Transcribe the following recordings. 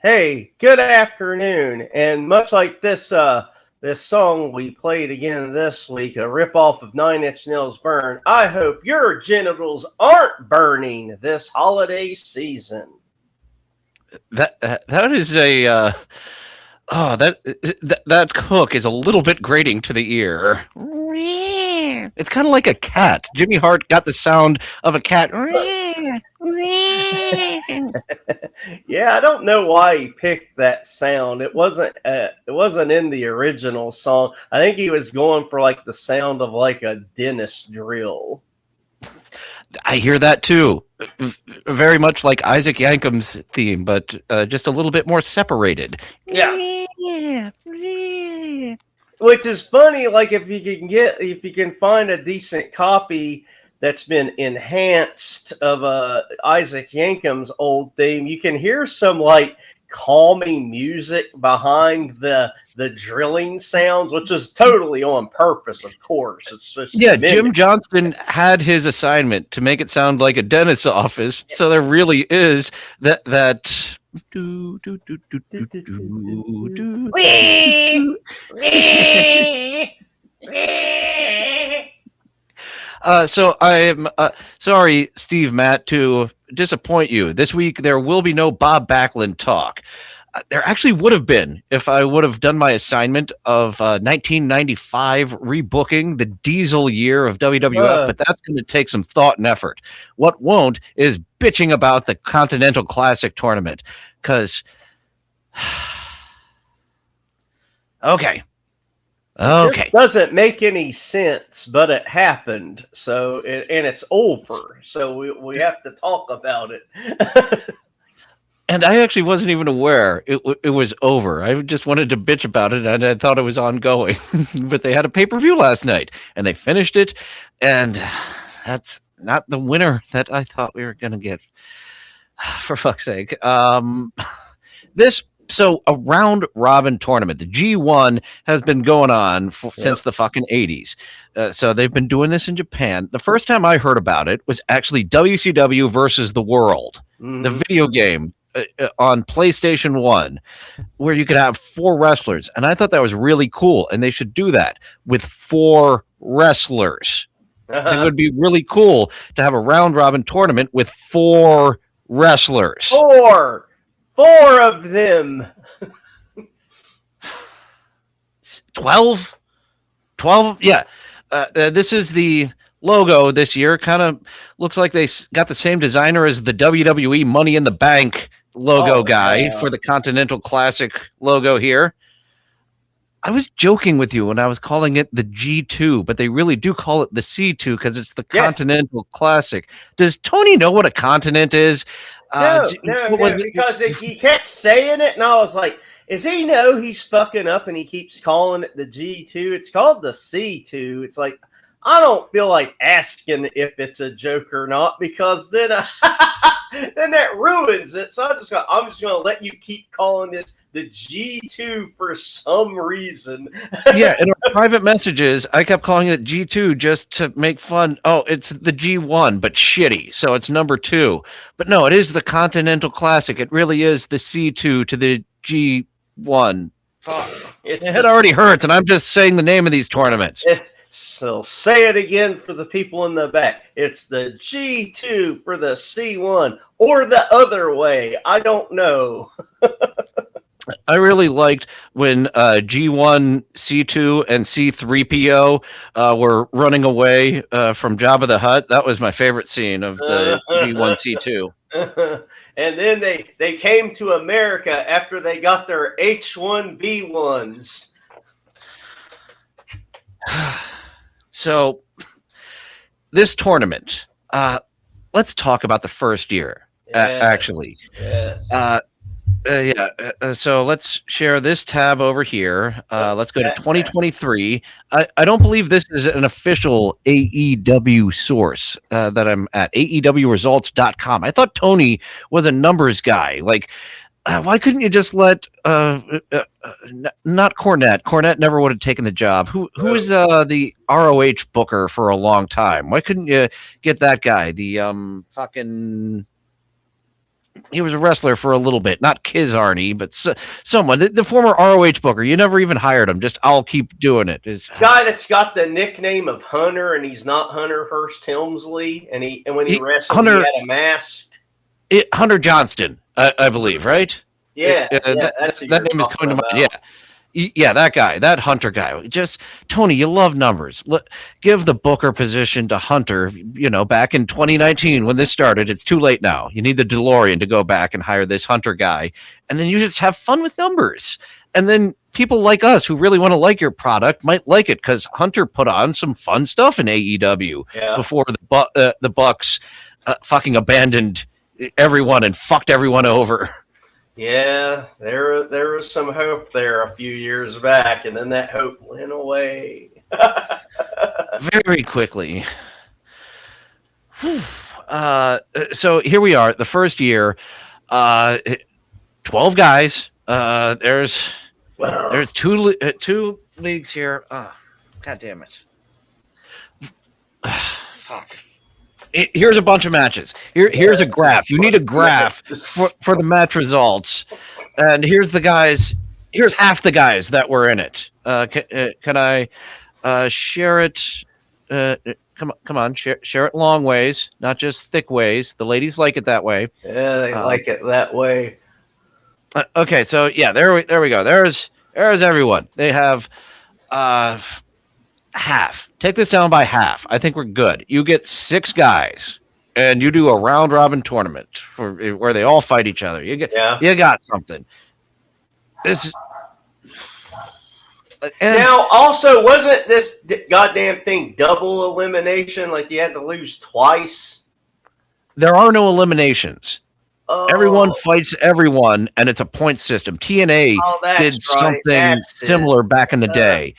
Hey, good afternoon. And much like this song we played again this week, a ripoff of Nine Inch Nails' Burn, I hope your genitals aren't burning this holiday season. That is a that hook is a little bit grating to the ear. It's kind of like a cat. Jimmy Hart got the sound of a cat. Yeah, I don't know why he picked that sound. It wasn't in the original song. I think he was going for like the sound of like a dentist drill. I hear that too. Very much like Isaac Yankum's theme, but just a little bit more separated. Yeah. Which is funny, like if you can find a decent copy that's been enhanced of Isaac Yankum's old theme, you can hear some like calming music behind the drilling sounds, which is totally on purpose, of course. It's just Yeah, Jim Johnston had his assignment to make it sound like a dentist's office, so there really is that. Do, do, do, do, do, do, do. So I'm sorry, Steve Matt, to disappoint you. This week there will be no Bob Backlund talk. There actually would have been if I would have done my assignment of 1995 rebooking the diesel year of WWF, but that's going to take some thought and effort. What won't is bitching about the Continental Classic tournament, because okay. It doesn't make any sense, but it happened. So, and it's over. So we have to talk about it. And I actually wasn't even aware it was over. I just wanted to bitch about it, and I thought it was ongoing. But they had a pay-per-view last night, and they finished it, and that's not the winner that I thought we were going to get. For fuck's sake. So a round robin tournament, the G1 has been going on since the fucking 80s. So they've been doing this in Japan. The first time I heard about it was actually WCW versus the World, the video game on PlayStation 1, where you could have 4 wrestlers. And I thought that was really cool. And they should do that with 4 wrestlers. It would be really cool to have a round robin tournament with 4 wrestlers. 4 of them. 12? Yeah. This is the logo this year. Kind of looks like they got the same designer as the WWE Money in the Bank logo guy for the Continental Classic logo here. I was joking with you when I was calling it the G2, but they really do call it the C2 because it's the Continental Classic. Does Tony know what a continent is? No, because he kept saying it, and I was like, "Is he know he's fucking up?" And he keeps calling it the G2. It's called the C2. It's like I don't feel like asking if it's a joke or not because then then that ruins it. So I'm just gonna let you keep calling this the G2 for some reason. Yeah, in our private messages, I kept calling it G2 just to make fun. Oh, it's the G1, but shitty. So it's number 2. But no, it is the Continental Classic. It really is the C2 to the G1. Fuck. My head already hurts, and I'm just saying the name of these tournaments. So say it again for the people in the back. It's the G2 for the C1 or the other way. I don't know. I really liked when G1, C2, and C3PO were running away from Jabba the Hutt. That was my favorite scene of the G1, C2. And then they came to America after they got their H1B1s. So this tournament, let's talk about the first year, actually. Yes. So let's share this tab over here. Let's go to 2023. I don't believe this is an official AEW source that I'm at, AEWresults.com. I thought Tony was a numbers guy. Like, why couldn't you just let not Cornette? Cornette never would have taken the job. Who was the ROH booker for a long time? Why couldn't you get that guy? The fucking He was a wrestler for a little bit, not Kiz Arnie, but someone, the former ROH booker. You never even hired him. Just I'll keep doing it. Guy that's got the nickname of Hunter, and he's not Hunter Hearst Helmsley, and when he wrestled, Hunter, he had a mask. Hunter Johnston, I believe, right? Yeah, that name is coming to mind. Yeah, that guy, that Hunter guy. Just Tony, you love numbers. Give the booker position to Hunter. Back in 2019 when this started, it's too late now. You need the DeLorean to go back and hire this Hunter guy, and then you just have fun with numbers. And then people like us who really want to like your product might like it because Hunter put on some fun stuff in AEW before the Bucks fucking abandoned everyone and fucked everyone over. Yeah, there was some hope there a few years back, and then that hope went away very quickly. So here we are, the first year, 12 guys. There's two leagues here. Oh, God damn it! Fuck. Here's a bunch of matches. Here's a graph. You need a graph for the match results. And here's the guys. Here's half the guys that were in it. Can I share it? Come on, share it long ways, not just thick ways. The ladies like it that way. Yeah, they like it that way. Okay, so yeah, there we go. There's everyone. They have half. Take this down by half. I think we're good. You get 6 guys, and you do a round robin tournament where they all fight each other. You got something. This. Now, also, wasn't this goddamn thing double elimination? Like you had to lose twice? There are no eliminations. Everyone fights everyone, and it's a point system. TNA did something similar back in the day.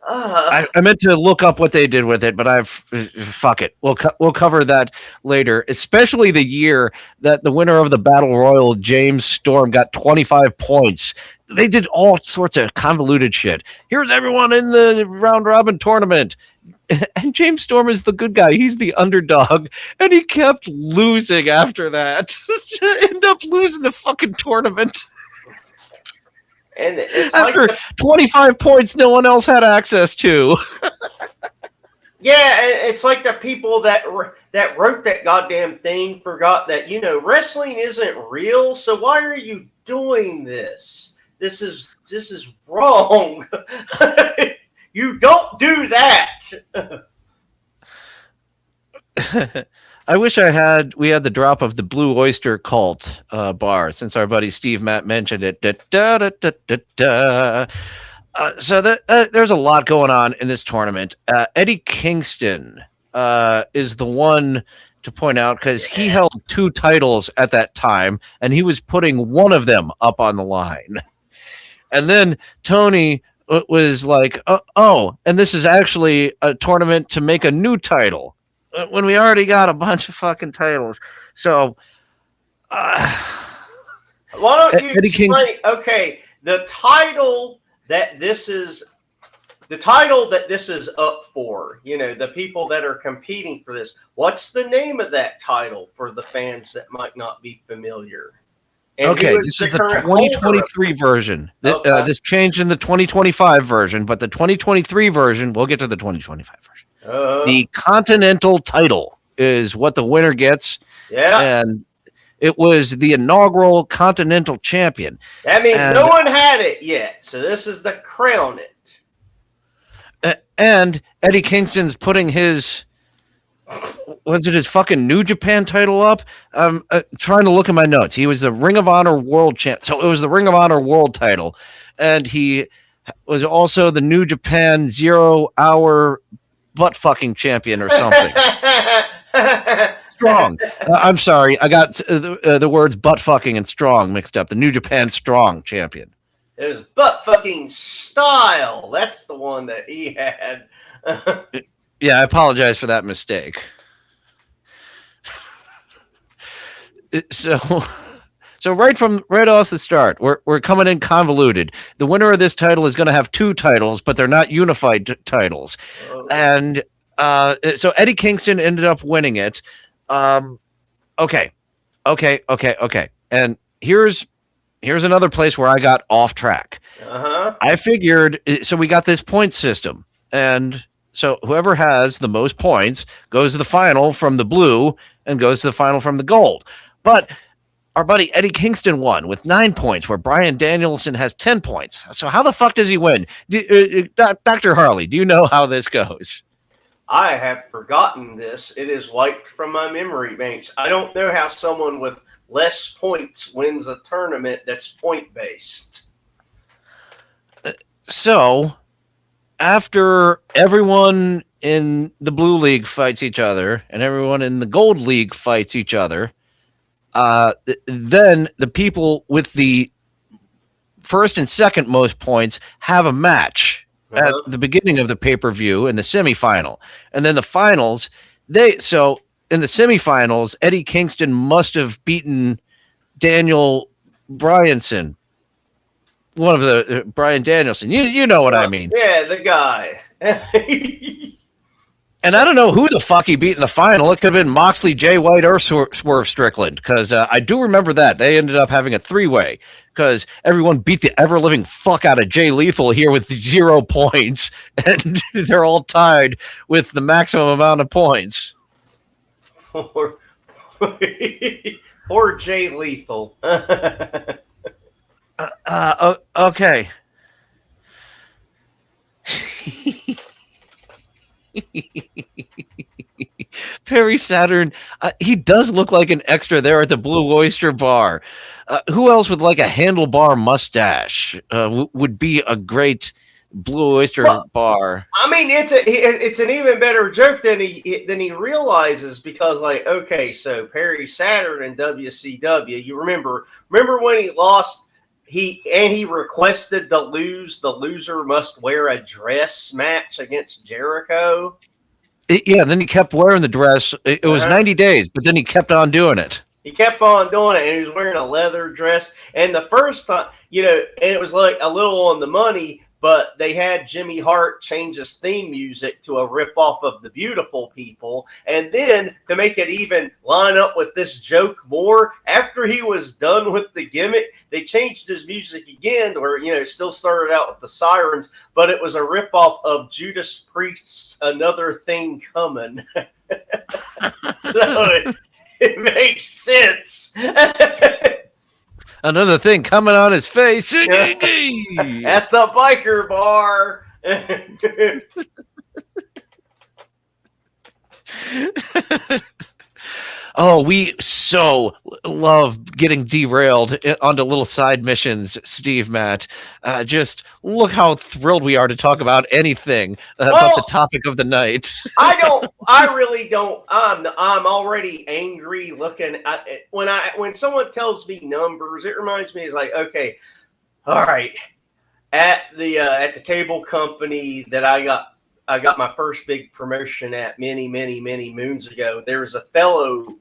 I meant to look up what they did with it, but fuck it. We'll cover that later. Especially the year that the winner of the Battle Royal, James Storm, got 25 points. They did all sorts of convoluted shit. Here's everyone in the round robin tournament, and James Storm is the good guy. He's the underdog, and he kept losing after that. End up losing the fucking tournament. And it's after 25 points no one else had access to. Yeah, it's like the people that wrote that goddamn thing forgot that, wrestling isn't real, so why are you doing this? This is wrong. You don't do that. I wish we had the drop of the Blue Oyster Cult bar, since our buddy Steve Matt mentioned it. So there's a lot going on in this tournament. Eddie Kingston is the one to point out because he held 2 titles at that time, and he was putting one of them up on the line. And then Tony was like, oh, and this is actually a tournament to make a new title when we already got a bunch of fucking titles. So why don't you explain? Okay, the title that this is up for, the people that are competing for this, what's the name of that title for the fans that might not be familiar? And okay, this is the 2023 version. This changed in the 2025 version, but the 2023 version, we'll get to the 2025 version. The Continental title is what the winner gets. Yeah. And it was the inaugural Continental champion. That means no one had it yet, so this is the crown it. And Eddie Kingston's putting his... Was it his fucking New Japan title up? I'm trying to look at my notes. He was the Ring of Honor World Champ. So it was the Ring of Honor World title. And he was also the New Japan 0-hour butt fucking champion or something. Strong. I'm sorry. I got the words butt fucking and strong mixed up. The New Japan Strong champion. It was butt fucking style. That's the one that he had. Yeah, I apologize for that mistake. So right off the start, we're coming in convoluted. The winner of this title is going to have 2 titles, but they're not unified titles. And so Eddie Kingston ended up winning it. Okay. And here's another place where I got off track. I figured, so we got this point system, and so whoever has the most points goes to the final from the blue and goes to the final from the gold. But our buddy Eddie Kingston won with 9 points, where Bryan Danielson has 10 points. So how the fuck does he win? Dr. Harley, do you know how this goes? I have forgotten this. It is wiped from my memory banks. I don't know how someone with less points wins a tournament that's point-based. So, after everyone in the Blue League fights each other and everyone in the Gold League fights each other, then the people with the first and second most points have a match at the beginning of the pay-per-view in the semifinal. And then the finals, so in the semifinals, Eddie Kingston must have beaten Daniel Bryanson. One of the Bryan Danielson. You know what I mean. Yeah, the guy. And I don't know who the fuck he beat in the final. It could have been Moxley, Jay White, or Swerve Strickland, because I do remember that. They ended up having a 3-way because everyone beat the ever-living fuck out of Jay Lethal here with 0 points, and they're all tied with the maximum amount of points. Poor Jay Lethal. Okay. Perry Saturn, he does look like an extra there at the Blue Oyster Bar. Who else with like a handlebar mustache would be a great Blue Oyster Bar? I mean, it's an even better joke than he realizes, because like, okay, so Perry Saturn in WCW, you remember when he lost, he requested the loser must wear a dress match against Jericho. Yeah, then he kept wearing the dress. It was 90 days, but then he kept on doing it. He kept on doing it, and he was wearing a leather dress. And the first time, and it was like a little on the money, but they had Jimmy Hart change his theme music to a ripoff of The Beautiful People. And then to make it even line up with this joke more, after he was done with the gimmick, they changed his music again, where, it still started out with the sirens, but it was a ripoff of Judas Priest's Another Thing Coming. So it makes sense. Another thing coming on his face. At the biker bar. Oh, we so love getting derailed onto little side missions, Steve, Matt. Just look how thrilled we are to talk about anything about the topic of the night. I really don't. I'm already angry looking at it. When someone tells me numbers, it reminds me, it's like, okay, all right, at the cable company that I got my first big promotion at many moons ago. There was a fellow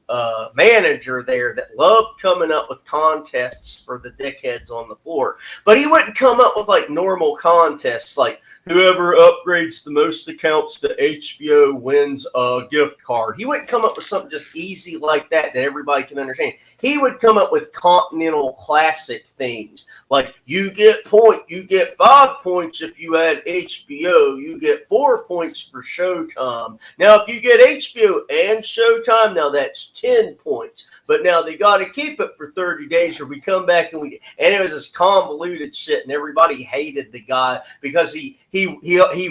manager there that loved coming up with contests for the dickheads on the floor. But he wouldn't come up with like normal contests like whoever upgrades the most accounts to HBO wins a gift card. He wouldn't come up with something just easy like that everybody can understand. He would come up with continental classic things like you get 5 points if you add HBO, you get 4 points for Showtime. Now, if you get HBO and Showtime, now that's 10 points. But now they got to keep it for 30 days or we come back and it was this convoluted shit, and everybody hated the guy because he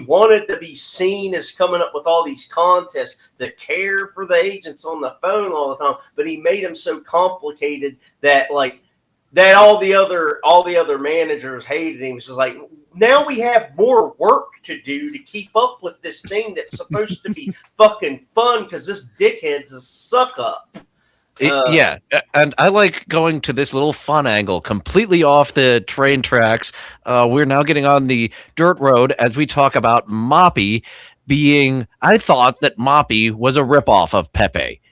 wanted to be seen as coming up with all these contests to care for the agents on the phone all the time, but he made them so complicated that all the other managers hated him. It's just like, now we have more work to do to keep up with this thing that's supposed to be fucking fun because this dickhead's a suck up. Yeah, and I like going to this little fun angle completely off the train tracks. We're now getting on the dirt road as we talk about Moppy being, I thought that Moppy was a ripoff of Pepe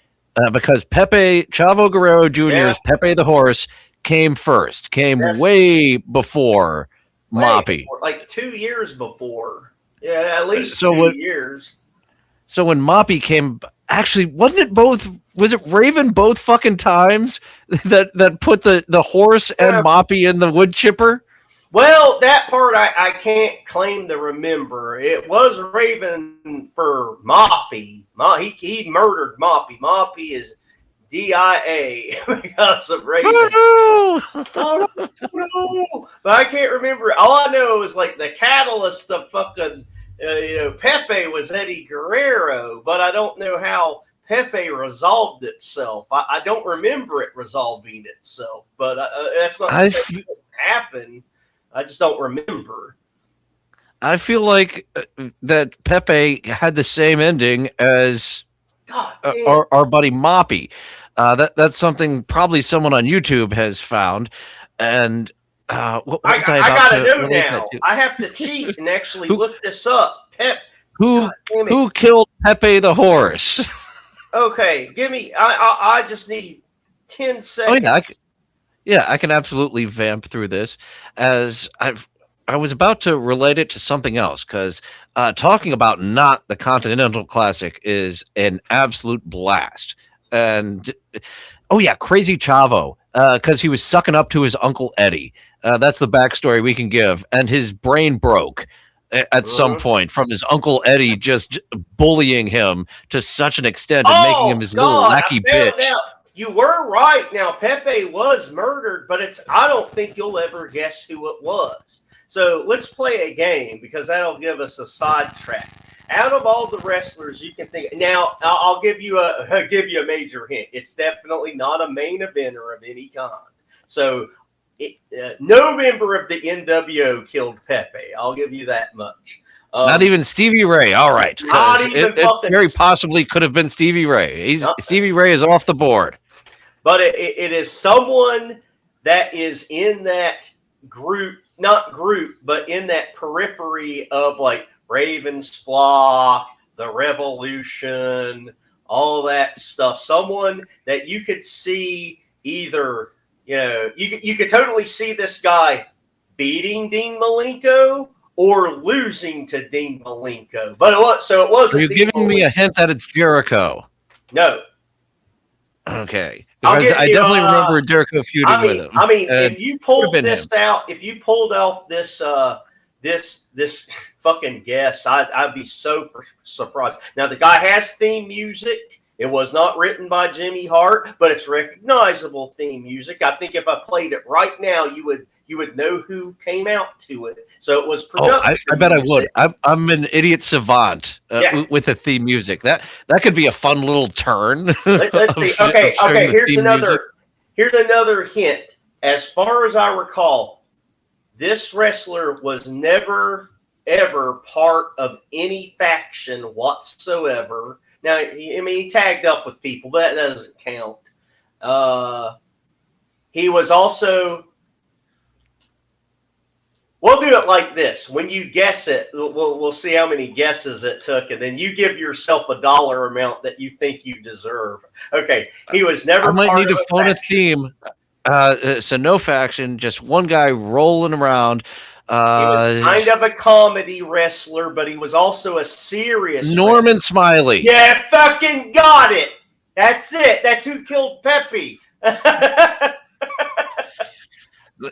because Chavo Guerrero Jr.'s Pepe the Horse came first, way before Moppy. Like 2 years before. Yeah, at least 2 years. So when Moppy came, actually, wasn't it both Was it Raven both fucking times that put the horse and Moppy in the wood chipper? Well, that part I can't claim to remember. It was Raven for Moppy. He murdered Moppy. Moppy is DIA because of Raven. Oh no! But I can't remember. All I know is like the catalyst of fucking Pepe was Eddie Guerrero, but I don't know how Pepe resolved itself. I don't remember it resolving itself, but that's not to say it happened. I just don't remember. I feel like that Pepe had the same ending as our buddy Moppy. That's something probably someone on YouTube has found. And what was I gotta know now. I have to cheat and actually look this up. Who killed Pepe the horse? Okay, give me. I just need 10 seconds. Oh, yeah, I can absolutely vamp through this, as I was about to relate it to something else, because talking about not the Continental Classic is an absolute blast. And oh yeah, Crazy Chavo, because he was sucking up to his Uncle Eddie. That's the backstory we can give. And his brain broke at some point from his Uncle Eddie just bullying him to such an extent and making him his little lackey bitch. You were right. Now, Pepe was murdered, but I don't think you'll ever guess who it was. So let's play a game, because that'll give us a sidetrack. Out of all the wrestlers you can think of, now I'll give you a major hint. It's definitely not a main eventer of any kind. So no member of the NWO killed Pepe. I'll give you that much. Not even Stevie Ray. All right. Not even it very possibly could have been Stevie Ray. Stevie Ray is off the board. But it is someone that is in that group, not group, but in that periphery of like Raven's Flock, the Revolution, all that stuff. Someone that you could see either, you could totally see this guy beating Dean Malenko or losing to Dean Malenko. But it wasn't. Are you giving me a hint that it's Jericho? No. Okay. Because I definitely remember Jericho feuding with him. I mean, if you pulled this out, if you pulled off this this fucking guess, I'd be so surprised. Now, the guy has theme music. It was not written by Jimmy Hart, but it's recognizable theme music. I think if I played it right now, you would know who came out to it. So it was production. I bet music. I would. I'm an idiot savant with the theme music. That could be a fun little turn. Let's see. Okay. Here's another hint. As far as I recall, this wrestler was never ever part of any faction whatsoever. Now, he tagged up with people, but that doesn't count. He was also. We'll do it like this. When you guess it, we'll see how many guesses it took, and then you give yourself a dollar amount that you think you deserve. Okay, he was never. I might need to phone a theme. So no faction, just one guy rolling around. He was kind of a comedy wrestler, but he was also a serious Norman wrestler. Smiley. Yeah, fucking got it. That's it. That's who killed Pepe.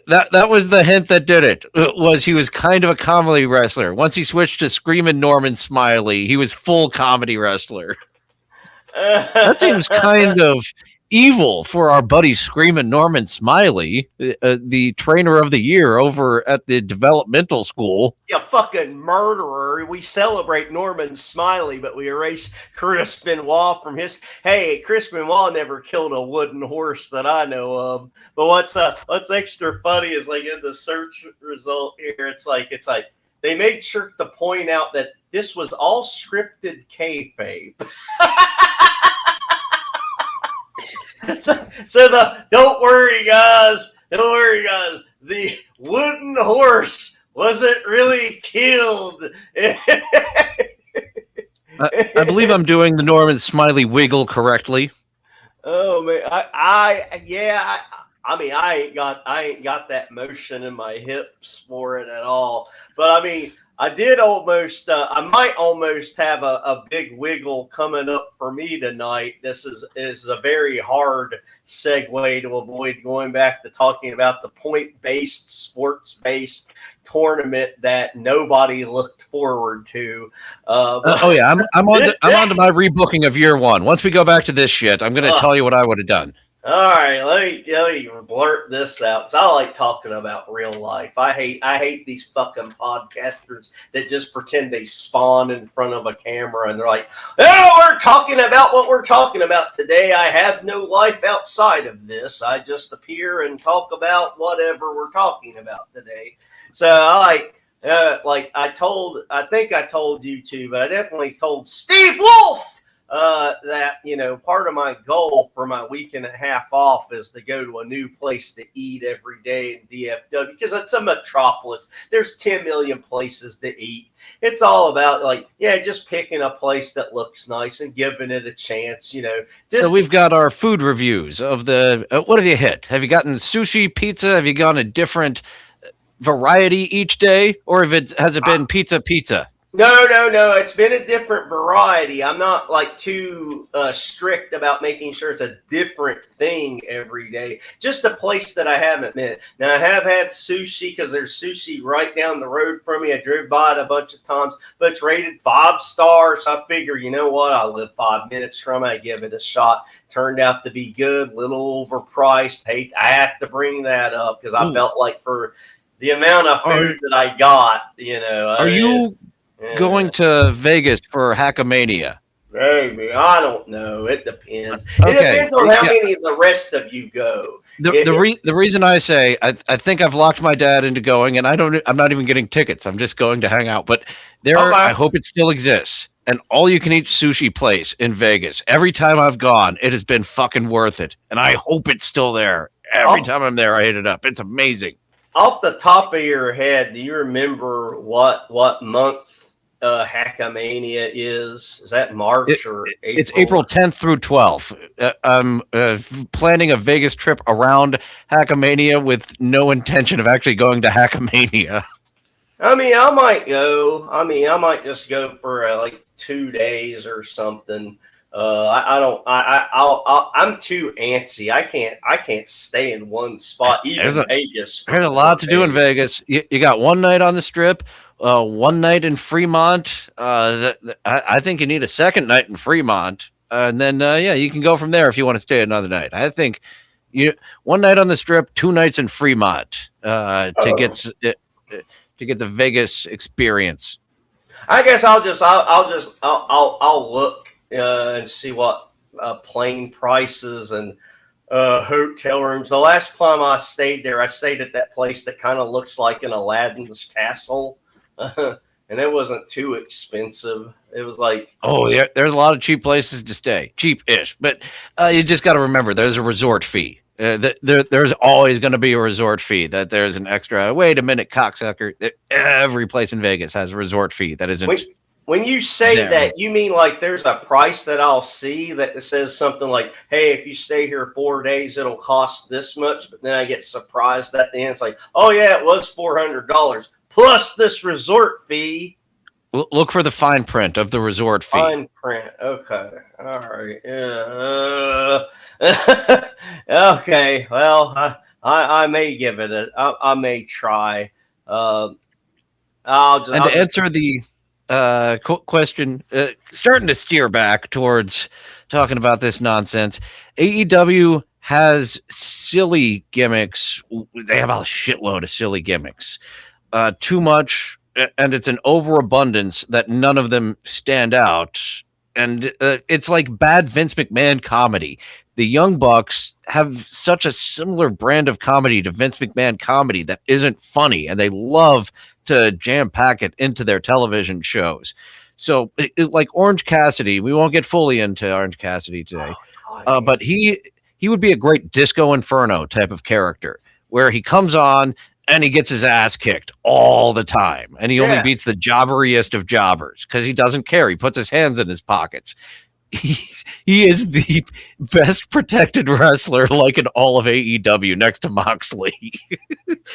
That was the hint that did it. He was kind of a comedy wrestler. Once he switched to Screaming Norman Smiley, he was full comedy wrestler. That seems kind of evil for our buddy Screaming Norman Smiley, the trainer of the year over at the developmental school. You fucking murderer. We celebrate Norman Smiley, but we erase Chris Benoit from his. Hey, Chris Benoit never killed a wooden horse that I know of. But what's extra funny is like in the search result here, it's like they made sure to point out that this was all scripted kayfabe. So don't worry, guys. The wooden horse wasn't really killed. I believe I'm doing the Norman Smiley wiggle correctly. Oh man, I ain't got that motion in my hips for it at all. But I mean, I did almost. I might almost have a big wiggle coming up for me tonight. This is a very hard segue to avoid going back to talking about the point-based, sports-based tournament that nobody looked forward to. I'm on to my rebooking of year one. Once we go back to this shit, I'm going to tell you what I would have done. All right, let me blurt this out because I like talking about real life. I hate these fucking podcasters that just pretend they spawn in front of a camera and they're like, "Oh, we're talking about what we're talking about today. I have no life outside of this. I just appear and talk about whatever we're talking about today." So I think I told you too, but I definitely told Steve Wolf. That, part of my goal for my week and a half off is to go to a new place to eat every day in DFW because it's a metropolis. There's 10 million places to eat. It's all about just picking a place that looks nice and giving it a chance, So we've got our food reviews of the, what have you hit? Have you gotten sushi, pizza? Have you gone a different variety each day? Or has it been pizza? No. It's been a different variety. I'm not too strict about making sure it's a different thing every day. Just a place that I haven't been. Now, I have had sushi because there's sushi right down the road from me. I drove by it a bunch of times, but it's rated 5 stars. I figure, you know what? I live 5 minutes from it. I give it a shot. Turned out to be good, little overpriced. I have to bring that up because I felt like for the amount of food that I got, Are you going to Vegas for Hackamania? Maybe. I don't know. It depends. It depends on how many of the rest of you go. The reason I say I think I've locked my dad into going, and I'm not even getting tickets. I'm just going to hang out. But I hope it still exists. An all-you-can-eat sushi place in Vegas. Every time I've gone, it has been fucking worth it. And I hope it's still there. Every time I'm there, I hit it up. It's amazing. Off the top of your head, do you remember what month Hackamania is? Is that March or April? It's April 10th through 12th. I'm planning a Vegas trip around Hackamania with no intention of actually going to Hackamania. I mean, I might go. I might just go for 2 days or something. I'm too antsy. I can't stay in one spot. Even Vegas. There's a lot to do in Vegas. You got one night on the Strip, one night in Fremont. I think you need a second night in Fremont, and then you can go from there if you want to stay another night. I think one night on the Strip, 2 nights in Fremont to get the Vegas experience. I guess I'll look and see what plane prices and hotel rooms. The last time I stayed there, I stayed at that place that kind of looks like an Aladdin's castle, and it wasn't too expensive. It was there's a lot of cheap places to stay, cheap-ish, but you just got to remember there's a resort fee. There's always going to be a resort fee. That there's an extra. Wait a minute, cocksucker! Every place in Vegas has a resort fee that isn't. When you say that, you mean there's a price that I'll see that says something like, "Hey, if you stay here 4 days, it'll cost this much." But then I get surprised at the end. It's like, "Oh yeah, it was $400 plus this resort fee." Look for the fine print of the resort fee. Fine print. Okay. All right. Okay. Well, I may give it I may try. To answer the question, starting to steer back towards talking about this nonsense. AEW has silly gimmicks. They have a shitload of silly gimmicks. Too much, and it's an overabundance that none of them stand out. And it's like bad Vince McMahon comedy. The Young Bucks have such a similar brand of comedy to Vince McMahon comedy that isn't funny, and they love to jam pack it into their television shows. So like Orange Cassidy, we won't get fully into Orange Cassidy today, but he would be a great Disco Inferno type of character where he comes on and he gets his ass kicked all the time, and he only beats the jobberiest of jobbers because he doesn't care. He puts his hands in his pockets. he is the best protected wrestler, like in all of AEW, next to Moxley.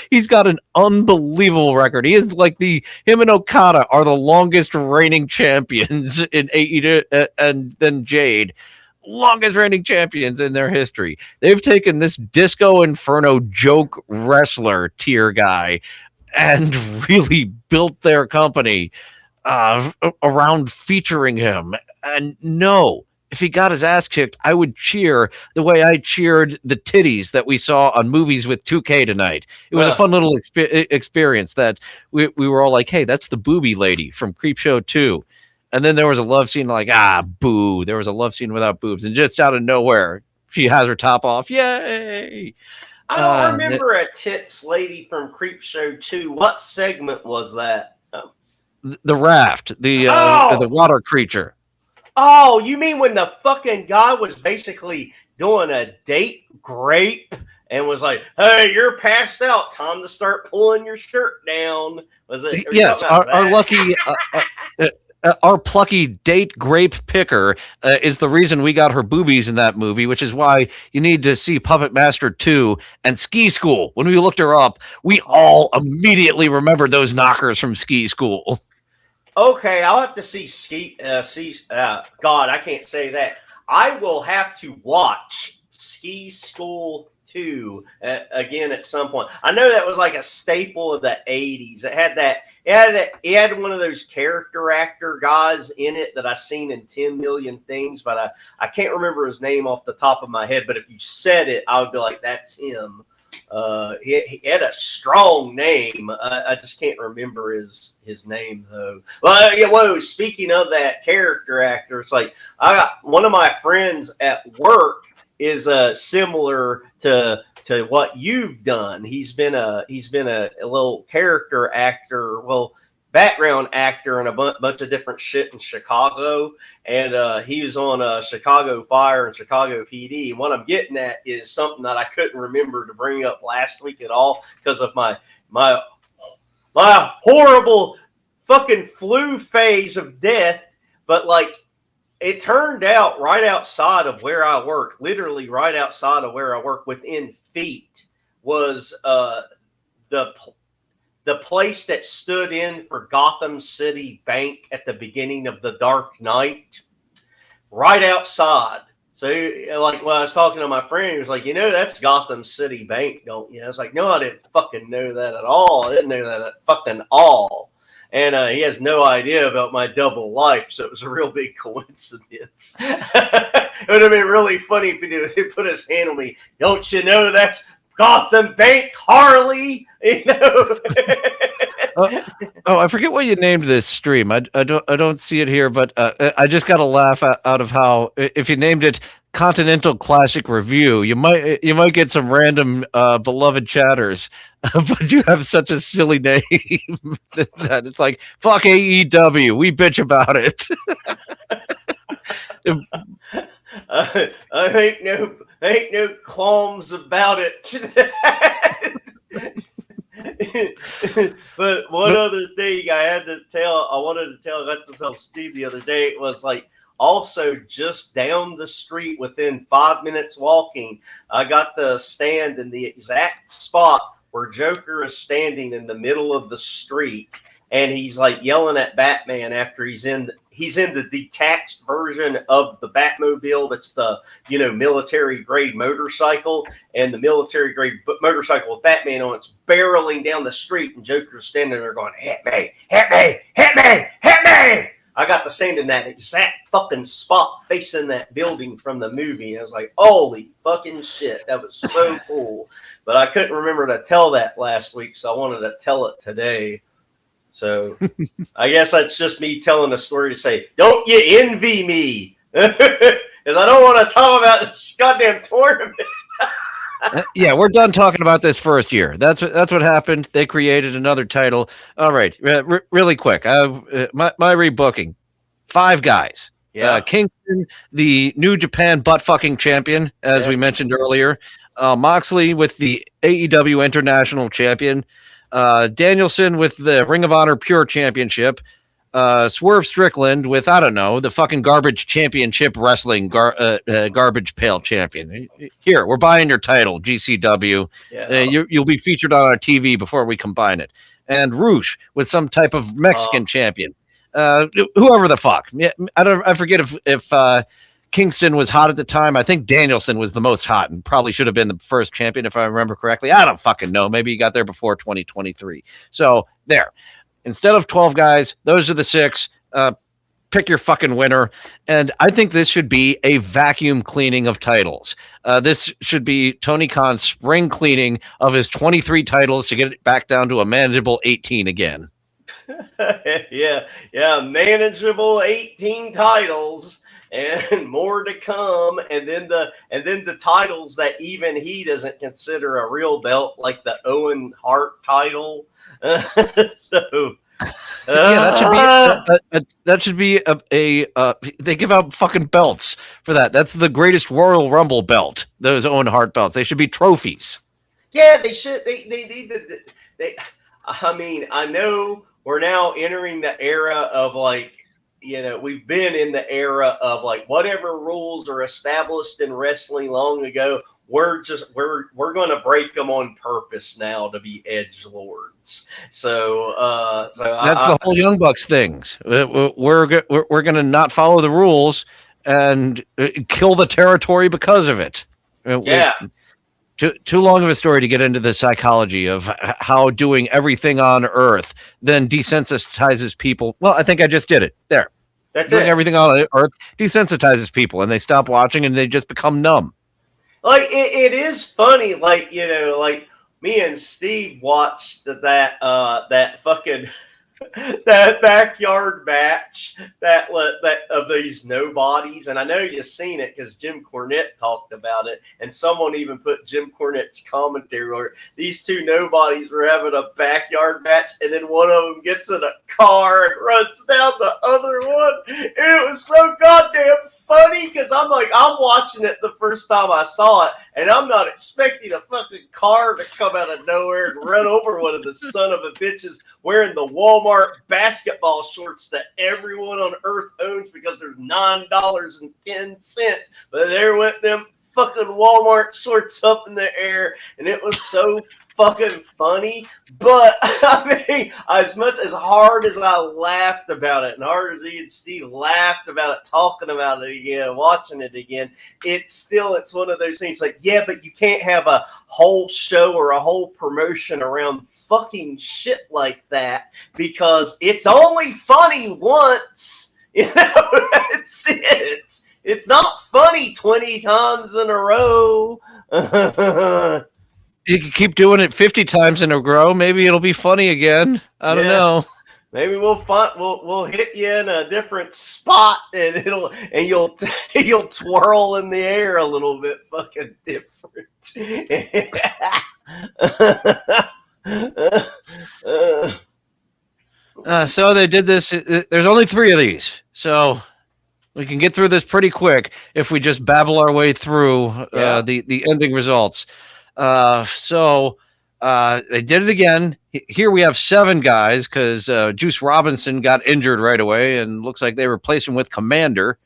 He's got an unbelievable record. He is like him and Okada are the longest reigning champions in AEW, and then Jade, longest reigning champions in their history. They've taken this Disco Inferno joke wrestler tier guy and really built their company around featuring him. And no, if he got his ass kicked, I would cheer the way I cheered the titties that we saw on Movies with 2K tonight. It was a fun little experience that we were all like, hey, that's the booby lady from Creepshow 2. And then there was a love scene like, boo. There was a love scene without boobs. And just out of nowhere, she has her top off. Yay! I don't remember a tits lady from Creepshow 2. What segment was that? The raft, the water creature. Oh, you mean when the fucking guy was basically doing a date grape and was like, hey, you're passed out. Time to start pulling your shirt down. Was it? Yes, our lucky... our plucky date grape picker is the reason we got her boobies in that movie, which is why you need to see Puppet Master 2 and Ski School. When we looked her up, we all immediately remembered those knockers from Ski School. Okay, I'll have to see God, I can't say that. I will have to watch Ski School 2 again at some point. I know that was like a staple of the 80s. It had one of those character actor guys in it that I've seen in 10 million things, but I can't remember his name off the top of my head. But if you said it, I would be like, that's him. He had a strong name. I just can't remember his name though. Well, speaking of that character actor, it's like I got one of my friends at work is similar to what you've done. He's been a little character actor, background actor in a bunch of different shit in Chicago, and he was on Chicago Fire and Chicago PD. And what I'm getting at is something that I couldn't remember to bring up last week at all because of my horrible fucking flu phase of death. But like, it turned out right outside of where I work, literally right outside of where I work, within feet, was the place that stood in for Gotham City Bank at the beginning of the Dark Knight, right outside. So, like, when I was talking to my friend, he was like, that's Gotham City Bank, don't you? I was like, no, I didn't fucking know that at all. I didn't know that at fucking all. And he has no idea about my double life, so it was a real big coincidence. It would have been really funny if he put his hand on me. Don't you know that's Gotham Bank, Harley? I forget what you named this stream. I don't see it here, but I just got a laugh out of how if you named it Continental Classic Review, you might get some random beloved chatters, but you have such a silly name that it's like, fuck AEW, we bitch about it. I ain't no qualms about it. But one other thing I wanted to tell Steve the other day, it was like, also just down the street within 5 minutes walking, I got to stand in the exact spot where Joker is standing in the middle of the street, and he's like yelling at Batman after he's in the detached version of the Batmobile. That's the military grade motorcycle, and the military grade motorcycle with Batman on it's barreling down the street, and Joker's standing there going, hit me, hit me, hit me, hit me. I got to stand in that exact fucking spot facing that building from the movie. And I was like, holy fucking shit. That was so cool. But I couldn't remember to tell that last week, so I wanted to tell it today. So I guess that's just me telling a story to say, don't you envy me? Because I don't want to talk about this goddamn tournament. Yeah, we're done talking about this first year. That's what happened. They created another title. All right, really quick. My rebooking. 5 guys. Yeah. Kingston, the New Japan butt fucking champion, as we mentioned earlier. Moxley with the AEW International Champion. Danielson with the Ring of Honor Pure Championship. Swerve Strickland with, I don't know, the fucking garbage championship wrestling garbage pail champion. Here, we're buying your title, GCW. You'll be featured on our TV before we combine it. And Roosh with some type of Mexican champion. Whoever the fuck. I forget if Kingston was hot at the time. I think Danielson was the most hot and probably should have been the first champion if I remember correctly. I don't fucking know. Maybe he got there before 2023. So there. Instead of 12 guys, those are the 6. Pick your fucking winner. And I think this should be a vacuum cleaning of titles. This should be Tony Khan's spring cleaning of his 23 titles to get it back down to a manageable 18 again. yeah, manageable 18 titles and more to come, and then the titles that even he doesn't consider a real belt, like the Owen Hart title. So that should be a they give out fucking belts for that. That's the greatest Royal Rumble belt. Those Owen Hart belts. They should be trophies. Yeah, they should. They need to. I mean, I know we're now entering the era of, like, we've been in the era of, like, whatever rules are established in wrestling long ago, we're going to break them on purpose now to be edgelords. So that's the whole Young Bucks things. We're going to not follow the rules and kill the territory because of it. Yeah. Too long of a story to get into the psychology of how doing everything on Earth then desensitizes people. Well, I think I just did it. There. Doing everything on Earth desensitizes people, and they stop watching and they just become numb. Like, it is funny, like, like me and Steve watched that fucking that backyard match that of these nobodies, and I know you've seen it because Jim Cornette talked about it, and someone even put Jim Cornette's commentary where these 2 nobodies were having a backyard match, and then one of them gets in a car and runs down the other one, and it was so goddamn funny because I'm watching it the first time I saw it, and I'm not expecting a fucking car to come out of nowhere and run over one of the son of a bitches wearing the Walmart basketball shorts that everyone on Earth owns because they're $9.10. But there went them fucking Walmart shorts up in the air, and it was so fucking funny. But I mean, as hard as I laughed about it, and hard as me and Steve laughed about it, talking about it again, watching it again, it's one of those things like, yeah, but you can't have a whole show or a whole promotion around fucking shit like that because it's only funny once. That's it. It's not funny 20 times in a row. You can keep doing it 50 times in a row. Maybe it'll be funny again. I don't know. Maybe we'll hit you in a different spot, and you'll twirl in the air a little bit, fucking different. So they did this. There's only 3 of these, so we can get through this pretty quick if we just babble our way through the ending results. So they did it again. Here we have 7 guys because Juice Robinson got injured right away, and looks like they replaced him with Commander.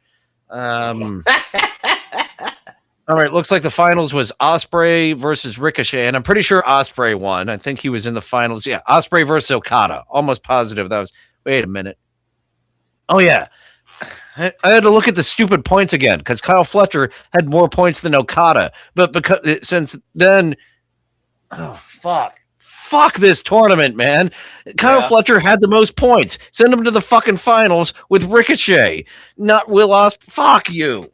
All right, looks like the finals was Ospreay versus Ricochet, and I'm pretty sure Ospreay won. I think he was in the finals. Yeah, Ospreay versus Okada. Almost positive that was. Wait a minute. Oh yeah, I had to look at the stupid points again because Kyle Fletcher had more points than Okada. But since then, oh fuck this tournament, man. Kyle Fletcher had the most points. Send him to the fucking finals with Ricochet, not Will Ospreay. Fuck you.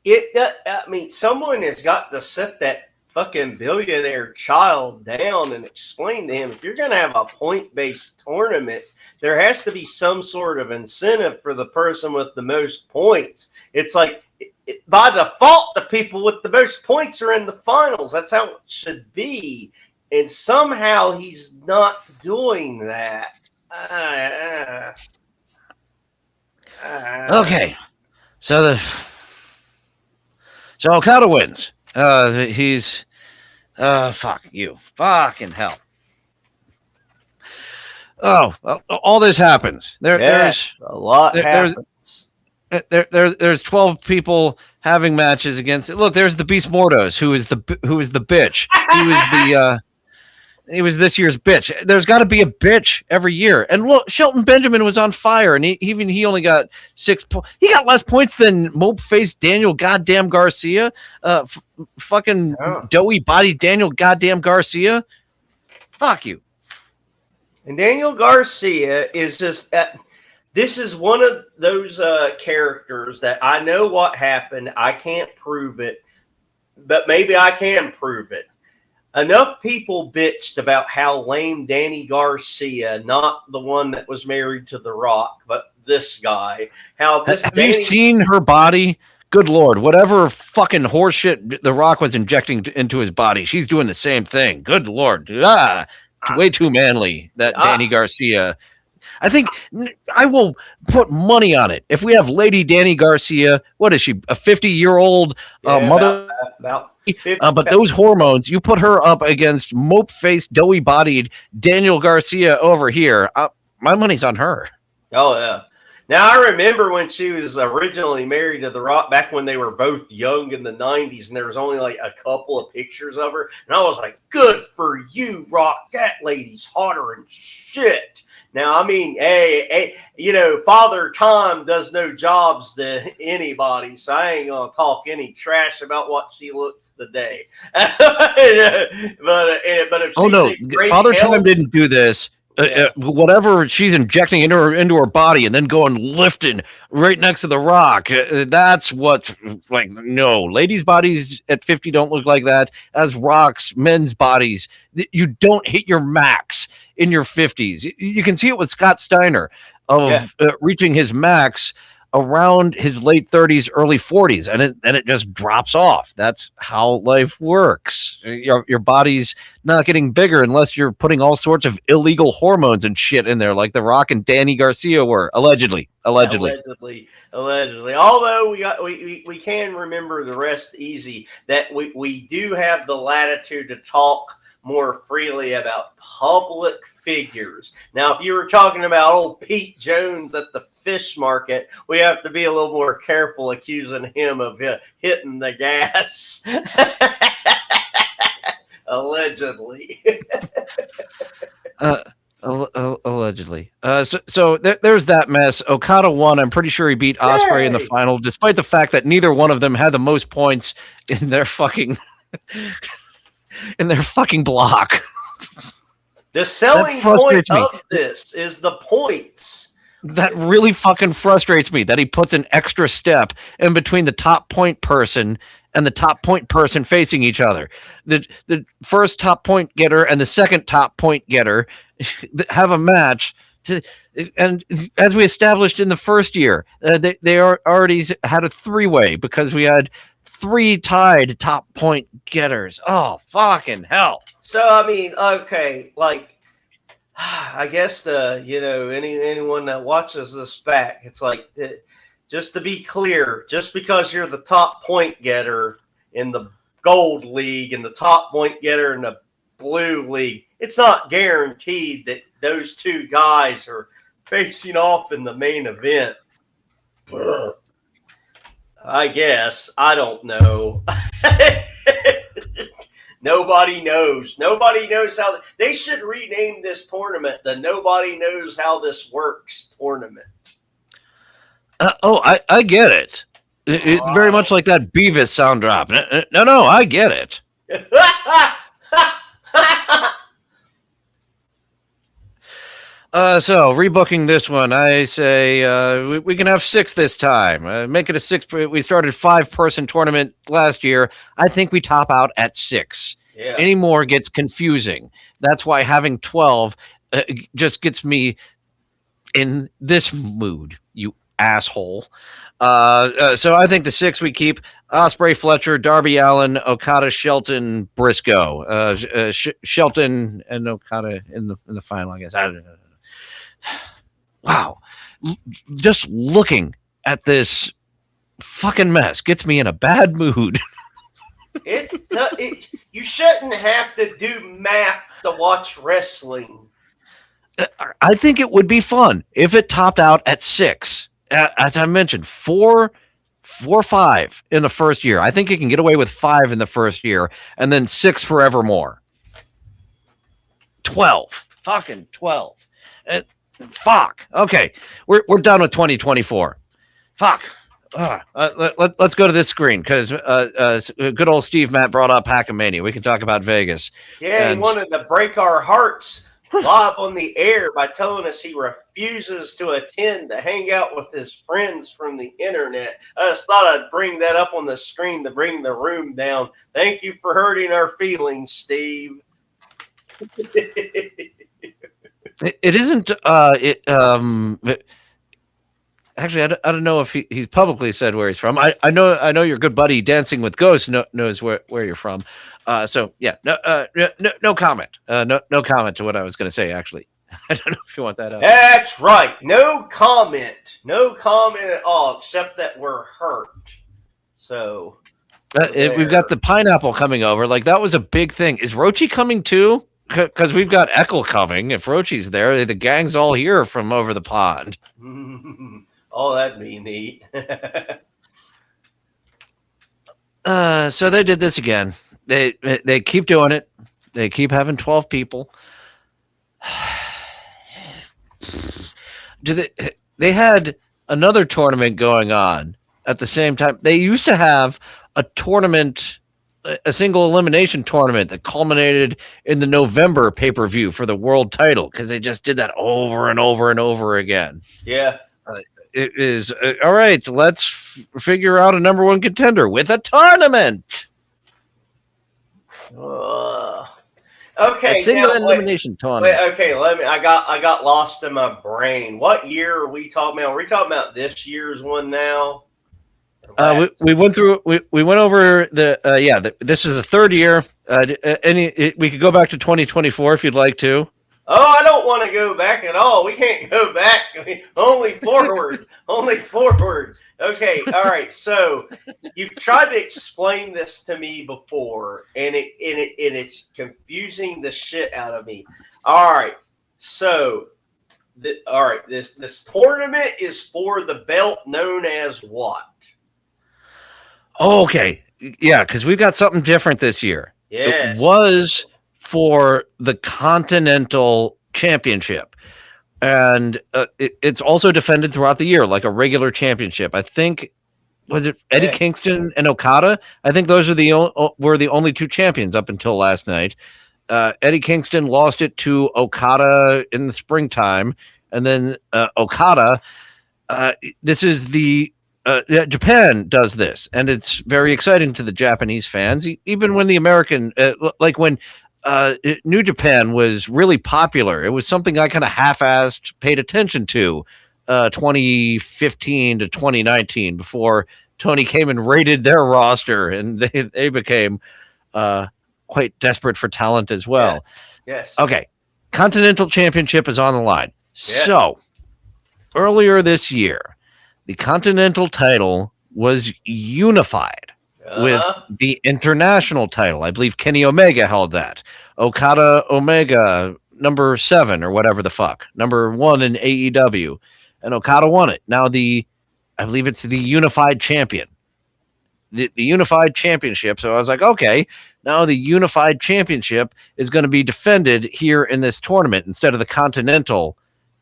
I mean, someone has got to sit that fucking billionaire child down and explain to him, if you're going to have a point-based tournament, there has to be some sort of incentive for the person with the most points. It's like, by default, the people with the most points are in the finals. That's how it should be. And somehow he's not doing that. Okay. So Okada wins. He's fuck you. Fucking hell. Oh, all this happens. There's a lot happens. There's 12 people having matches against it. Look, there's the Beast Mordos, who is the bitch. He was this year's bitch. There's got to be a bitch every year. And look, Shelton Benjamin was on fire, and he only got 6 points. He got less points than mope-faced Daniel goddamn Garcia. Fucking doughy body Daniel goddamn Garcia. Fuck you. And Daniel Garcia is just this is one of those characters that I know what happened. I can't prove it, but maybe I can prove it. Enough people bitched about how lame Danny Garcia, not the one that was married to The Rock, but this guy. Have you seen her body? Good Lord, whatever fucking horseshit The Rock was injecting into his body, she's doing the same thing. Good Lord. Way too manly, that Danny Garcia. I think I will put money on it. If we have Lady Danny Garcia, what is she, a 50-year-old mother? About but those hormones, you put her up against mope-faced, doughy-bodied Daniel Garcia over here. My money's on her. Oh, yeah. Now, I remember when she was originally married to The Rock back when they were both young in the 90s, and there was only like a couple of pictures of her. And I was like, good for you, Rock. That lady's hotter than shit. Now, I mean, hey, Father Time does no jobs to anybody, so I ain't going to talk any trash about what she looks today. but if she's Father Time didn't do this. Whatever she's injecting into her body and then going lifting right next to The Rock. That's what, like, no, ladies' bodies at 50 don't look like that. As Rock's men's bodies, you don't hit your max in your 50s. You can see it with Scott Steiner of reaching his max around his late 30s, early 40s, and it just drops off. That's how life works. Your body's not getting bigger unless you're putting all sorts of illegal hormones and shit in there, like The Rock and Danny Garcia were allegedly. Although we can remember the rest easy, that we do have the latitude to talk more freely about public figures. Now, if you were talking about old Pete Jones at the fish market, we have to be a little more careful accusing him of hitting the gas. Allegedly. Allegedly. So there's that mess. Okada won. I'm pretty sure he beat Ospreay in the final, despite the fact that neither one of them had the most points in their fucking block. The selling point of this is the points. That really fucking frustrates me, that he puts an extra step in between the top point person and the top point person facing each other. The first top point getter and the second top point getter have a match. And as we established in the first year, they already had a 3-way because we had 3 tied top point getters. Oh, fucking hell. So, I mean, okay, like, I guess anyone that watches this back, it's like, just to be clear, just because you're the top point getter in the gold league and the top point getter in the blue league, it's not guaranteed that those two guys are facing off in the main event. I guess. I don't know. Nobody knows. Nobody knows how. They should rename this tournament the Nobody Knows How This Works tournament. I get it. It's very much like that Beavis sound drop. No, I get it. So rebooking this one, I say we can have 6 this time. Make it a 6. We started 5-person tournament last year. I think we top out at 6. Yeah. Any more gets confusing. That's why having 12 just gets me in this mood, you asshole. So I think the 6 we keep: Ospreay, Fletcher, Darby Allin, Okada, Shelton, Briscoe. Shelton and Okada in the final, I guess. Wow. Just looking at this fucking mess gets me in a bad mood. You shouldn't have to do math to watch wrestling. I think it would be fun if it topped out at 6. As I mentioned, 5 in the first year. I think you can get away with 5 in the first year, and then 6 forevermore. 12, fucking 12. Fuck. Okay, we're done with 2024. Fuck. Let's go to this screen because good old Steve Matt brought up Hackamania. We can talk about Vegas. Yeah, he wanted to break our hearts live on the air by telling us he refuses to attend to hang out with his friends from the internet. I just thought I'd bring that up on the screen to bring the room down. Thank you for hurting our feelings, Steve. It isn't. Actually, I don't know if he's publicly said where he's from. I know your good buddy Dancing with Ghosts knows where you're from. So yeah, no comment. No comment to what I was going to say. Actually, I don't know if you want that out. That's right. No comment. No comment at all, except that we're hurt. So we've got the pineapple coming over. Like that was a big thing. Is Rochi coming too? Because we've got Eckel coming. If Rochi's there, the gang's all here from over the pond. Oh, that'd be neat. So they did this again. They keep doing it. They keep having 12 people. They had another tournament going on at the same time. They used to have a tournament, a single elimination tournament that culminated in the November pay-per-view for the world title because they just did that over and over and over again. Yeah. It is all right. Let's figure out a number one contender with a tournament. Okay, a single elimination tournament. Okay, I got lost in my brain. What year are we talking about? Are we talking about this year's one now? We went through. We went over the. This is the third year. We could go back to 2024 if you'd like to. Oh, I don't want to go back at all. We can't go back. Only forward. Only forward. Okay, all right. So you've tried to explain this to me before, and it's confusing the shit out of me. All right. So, this tournament is for the belt known as what? Oh, okay. Yeah, because we've got something different this year. Yes. It was for the Continental Championship. And it's also defended throughout the year like a regular championship. I think, was it Eddie Kingston and Okada? I think those are were the only two champions up until last night. Eddie Kingston lost it to Okada in the springtime. And then Okada, this is the Japan does this, and it's very exciting to the Japanese fans, even when the American, like when New Japan was really popular. It was something I kind of half-assed paid attention to 2015 to 2019 before Tony came and raided their roster, and they became quite desperate for talent as well. Yeah. Yes. Okay. Continental Championship is on the line. Yeah. So earlier this year, the Continental title was unified with the international title. I believe Kenny Omega held that. Okada Omega, number 7 or whatever the fuck, number 1 in AEW. And Okada won it. Now I believe it's the unified champion. The unified championship. So I was like, okay, now the unified championship is going to be defended here in this tournament instead of the Continental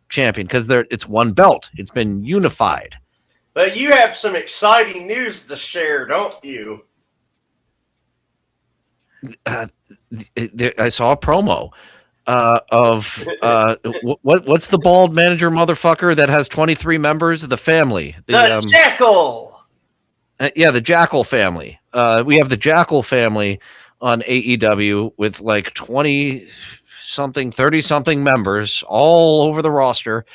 champion because it's one belt. It's been unified. But you have some exciting news to share, don't you? I saw a promo of what's the bald manager motherfucker that has 23 members of the family? The Jackal. The Jackal family. We have the Jackal family on AEW with like 20-something, 30-something members all over the roster,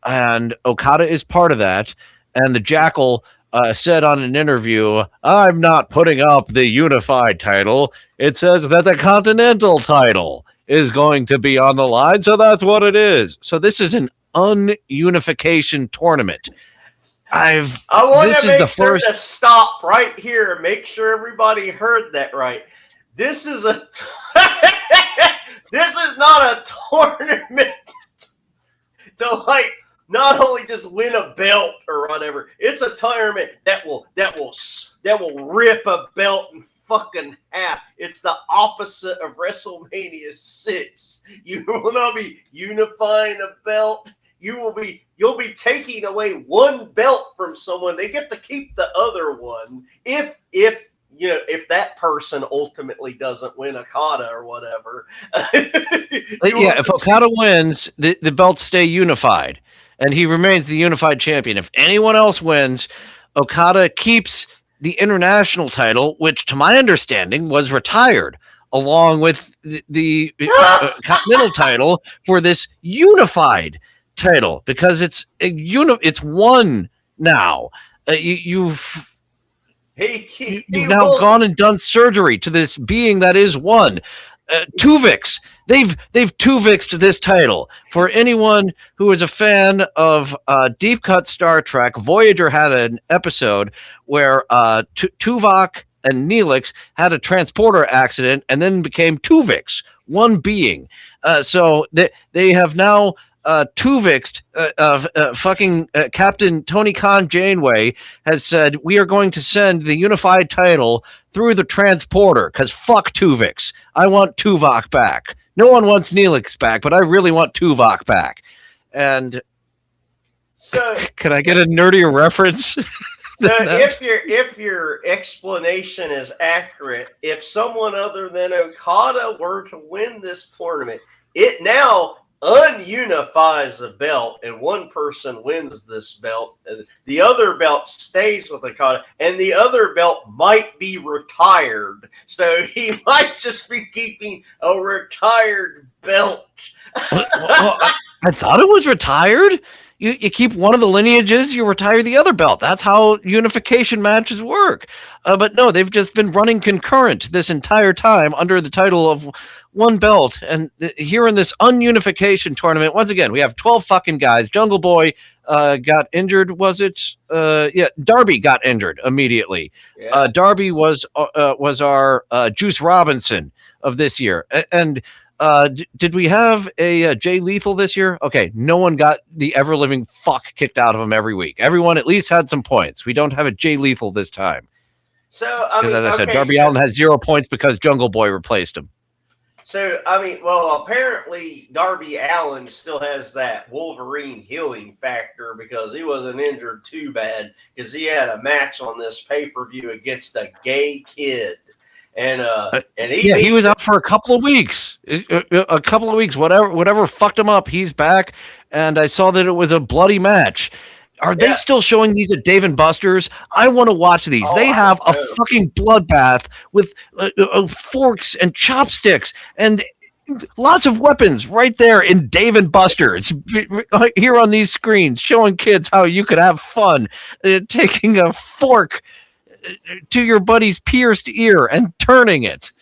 and Okada is part of that. And the Jackal said on an interview, I'm not putting up the unified title. It says that the Continental title is going to be on the line, so that's what it is. So this is an ununification tournament. I want to make sure to stop right here and make sure everybody heard that right. This is this is not a tournament. So like, not only just win a belt or whatever, it's a tournament that will rip a belt in fucking half. It's the opposite of WrestleMania 6. You will not be unifying a belt. You'll be taking away one belt from someone. They get to keep the other one if that person ultimately doesn't win Okada or whatever. If Okada wins, the belts stay unified, and he remains the unified champion. If anyone else wins, Okada keeps the international title, which, to my understanding, was retired, along with the continental title for this unified title, because it's one now. You've now gone and done surgery to this being that is one. Tuvix. They've Tuvixed this title. For anyone who is a fan of Deep Cut Star Trek, Voyager had an episode where Tuvok and Neelix had a transporter accident and then became Tuvix, one being. So they have now Tuvixed, fucking Captain Tony Khan Janeway has said, we are going to send the unified title through the transporter, because fuck Tuvix. I want Tuvok back. No one wants Neelix back, but I really want Tuvok back. And so, can I get a nerdier reference? So if your explanation is accurate, if someone other than Okada were to win this tournament, it now ununifies a belt, and one person wins this belt, and the other belt stays with Okada, and the other belt might be retired. So he might just be keeping a retired belt. Well, I thought it was retired. You keep one of the lineages, you retire the other belt. That's how unification matches work. But no, they've just been running concurrent this entire time under the title of one belt. And here in this ununification tournament, once again, we have 12 fucking guys. Jungle Boy got injured, was it? Yeah, Darby got injured immediately. Yeah. Darby was our Juice Robinson of this year. And did we have a Jay Lethal this year? Okay, no one got the ever-living fuck kicked out of him every week. Everyone at least had some points. We don't have a Jay Lethal this time. So, I mean, as I said, Darby Allin has 0 points because Jungle Boy replaced him. So, I mean, well, apparently Darby Allin still has that Wolverine healing factor because he wasn't injured too bad because he had a match on this pay-per-view against a gay kid. And he was out for a couple of weeks. Whatever fucked him up, he's back. And I saw that it was a bloody match. Are they still showing these at Dave & Buster's? I want to watch these. They have a fucking bloodbath with forks and chopsticks and lots of weapons right there in Dave & Buster's here on these screens, showing kids how you could have fun taking a fork to your buddy's pierced ear and turning it.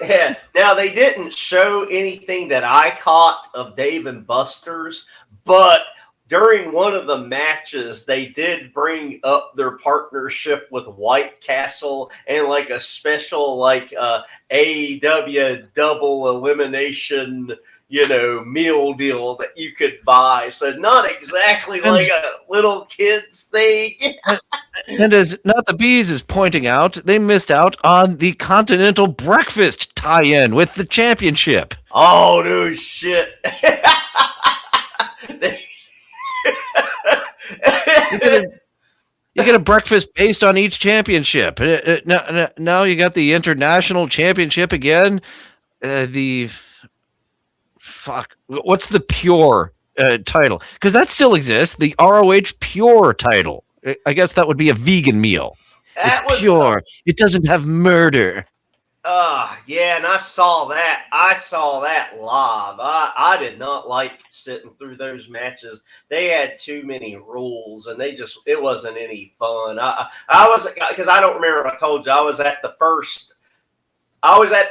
Yeah. Now, they didn't show anything that I caught of Dave & Buster's, but during one of the matches, they did bring up their partnership with White Castle and like a special AEW double elimination, meal deal that you could buy. So not exactly like a little kid's thing. And as Not the Bees is pointing out, they missed out on the Continental Breakfast tie-in with the championship. Oh, no shit. You get a breakfast based on each championship. Now you got the International Championship again. What's the Pure title? Because that still exists. The ROH Pure title. I guess that would be a vegan meal. It's pure. It doesn't have murder. Yeah, and I saw that. I saw that live. I did not like sitting through those matches. They had too many rules, and it wasn't any fun. I wasn't, because I don't remember if I told you I was at the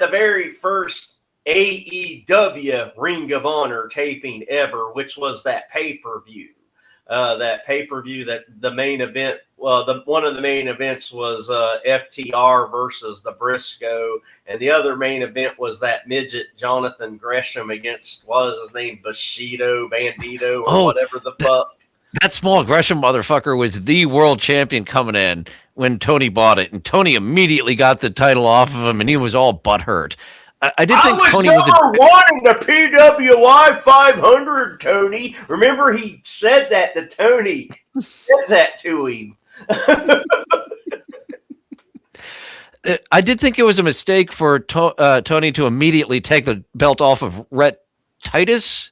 very first AEW Ring of Honor taping ever, which was that pay-per-view. that pay-per-view, that the main event, one of the main events was FTR versus the Briscoe, and the other main event was that midget Jonathan Gresham against, what was his name, Bandito, or whatever the fuck. That small Gresham motherfucker was the world champion coming in when Tony bought it, and Tony immediately got the title off of him, and he was all butthurt. I did think Tony was wanting the PWI 500, Tony. Remember, he said that to Tony. He said that to him. I did think it was a mistake for Tony to immediately take the belt off of Rhett Titus.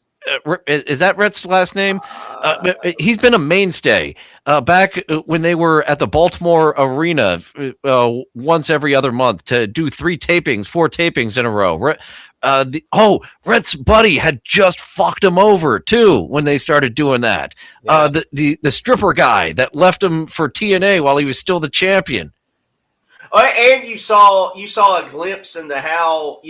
Is that Rhett's last name? He's been a mainstay back when they were at the Baltimore Arena once every other month to do 4 tapings in a row. Rhett's buddy had just fucked him over too when they started doing that. Yeah. The stripper guy that left him for TNA while he was still the champion. And you saw a glimpse into how,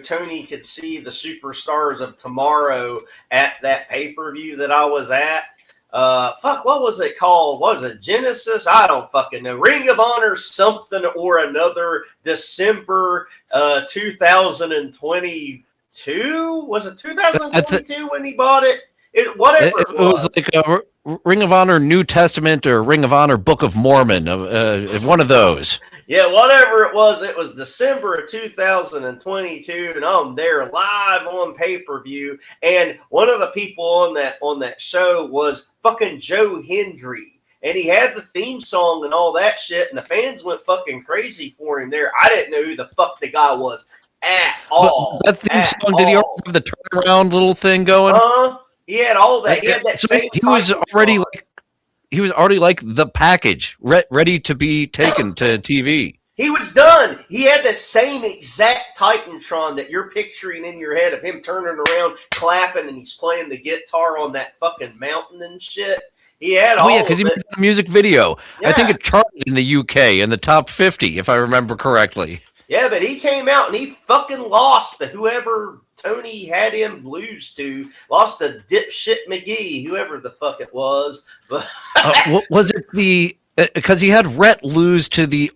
Tony could see the superstars of tomorrow at that pay-per-view that I was at. What was it called? Was it Genesis? I don't fucking know. Ring of Honor something or another, December 2022? Was it 2022 when he bought it? It was like a Ring of Honor New Testament or Ring of Honor Book of Mormon, one of those. Yeah, whatever it was December of 2022, and I'm there live on pay-per-view, and one of the people on that show was fucking Joe Hendry, and he had the theme song and all that shit, and the fans went fucking crazy for him there. I didn't know who the fuck the guy was at all. That theme song, did he already have the turnaround little thing going? He had all that. He had that same He was already like the package, ready to be taken to TV. He was done. He had the same exact Titantron that you're picturing in your head of him turning around, clapping, and he's playing the guitar on that fucking mountain and shit. He had all because he made a music video. Yeah. I think it charted in the UK in the top 50, if I remember correctly. Yeah, but he came out and he fucking lost to whoever Tony had him lose to. Lost to Dipshit McGee, whoever the fuck it was. Was it because he had Rhett lose to the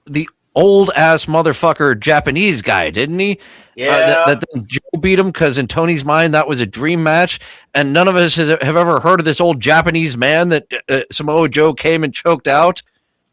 old ass motherfucker Japanese guy, didn't he? Yeah. That Joe beat him because in Tony's mind that was a dream match, and none of us have ever heard of this old Japanese man that Samoa Joe came and choked out.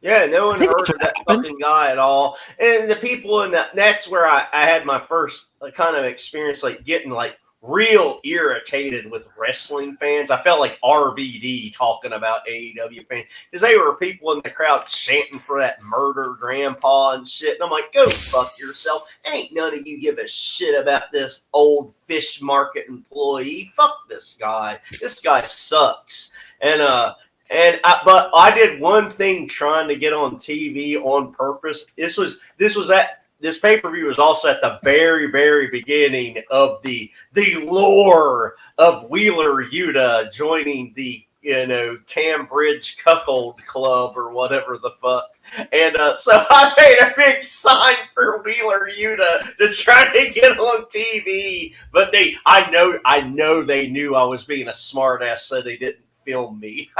Yeah, no one heard of that fucking guy at all. And the people that's where I had my first kind of experience, like getting like real irritated with wrestling fans. I felt like RVD talking about AEW fans because they were people in the crowd chanting for that murder grandpa and shit. And I'm like, go fuck yourself. Ain't none of you give a shit about this old fish market employee. Fuck this guy. This guy sucks. But I did one thing trying to get on TV on purpose. This pay-per-view was also at the very, very beginning of the lore of Wheeler Yuta joining the Cambridge Cuckold Club or whatever the fuck. And so I made a big sign for Wheeler Yuta to try to get on TV, but I know they knew I was being a smartass, so they didn't film me.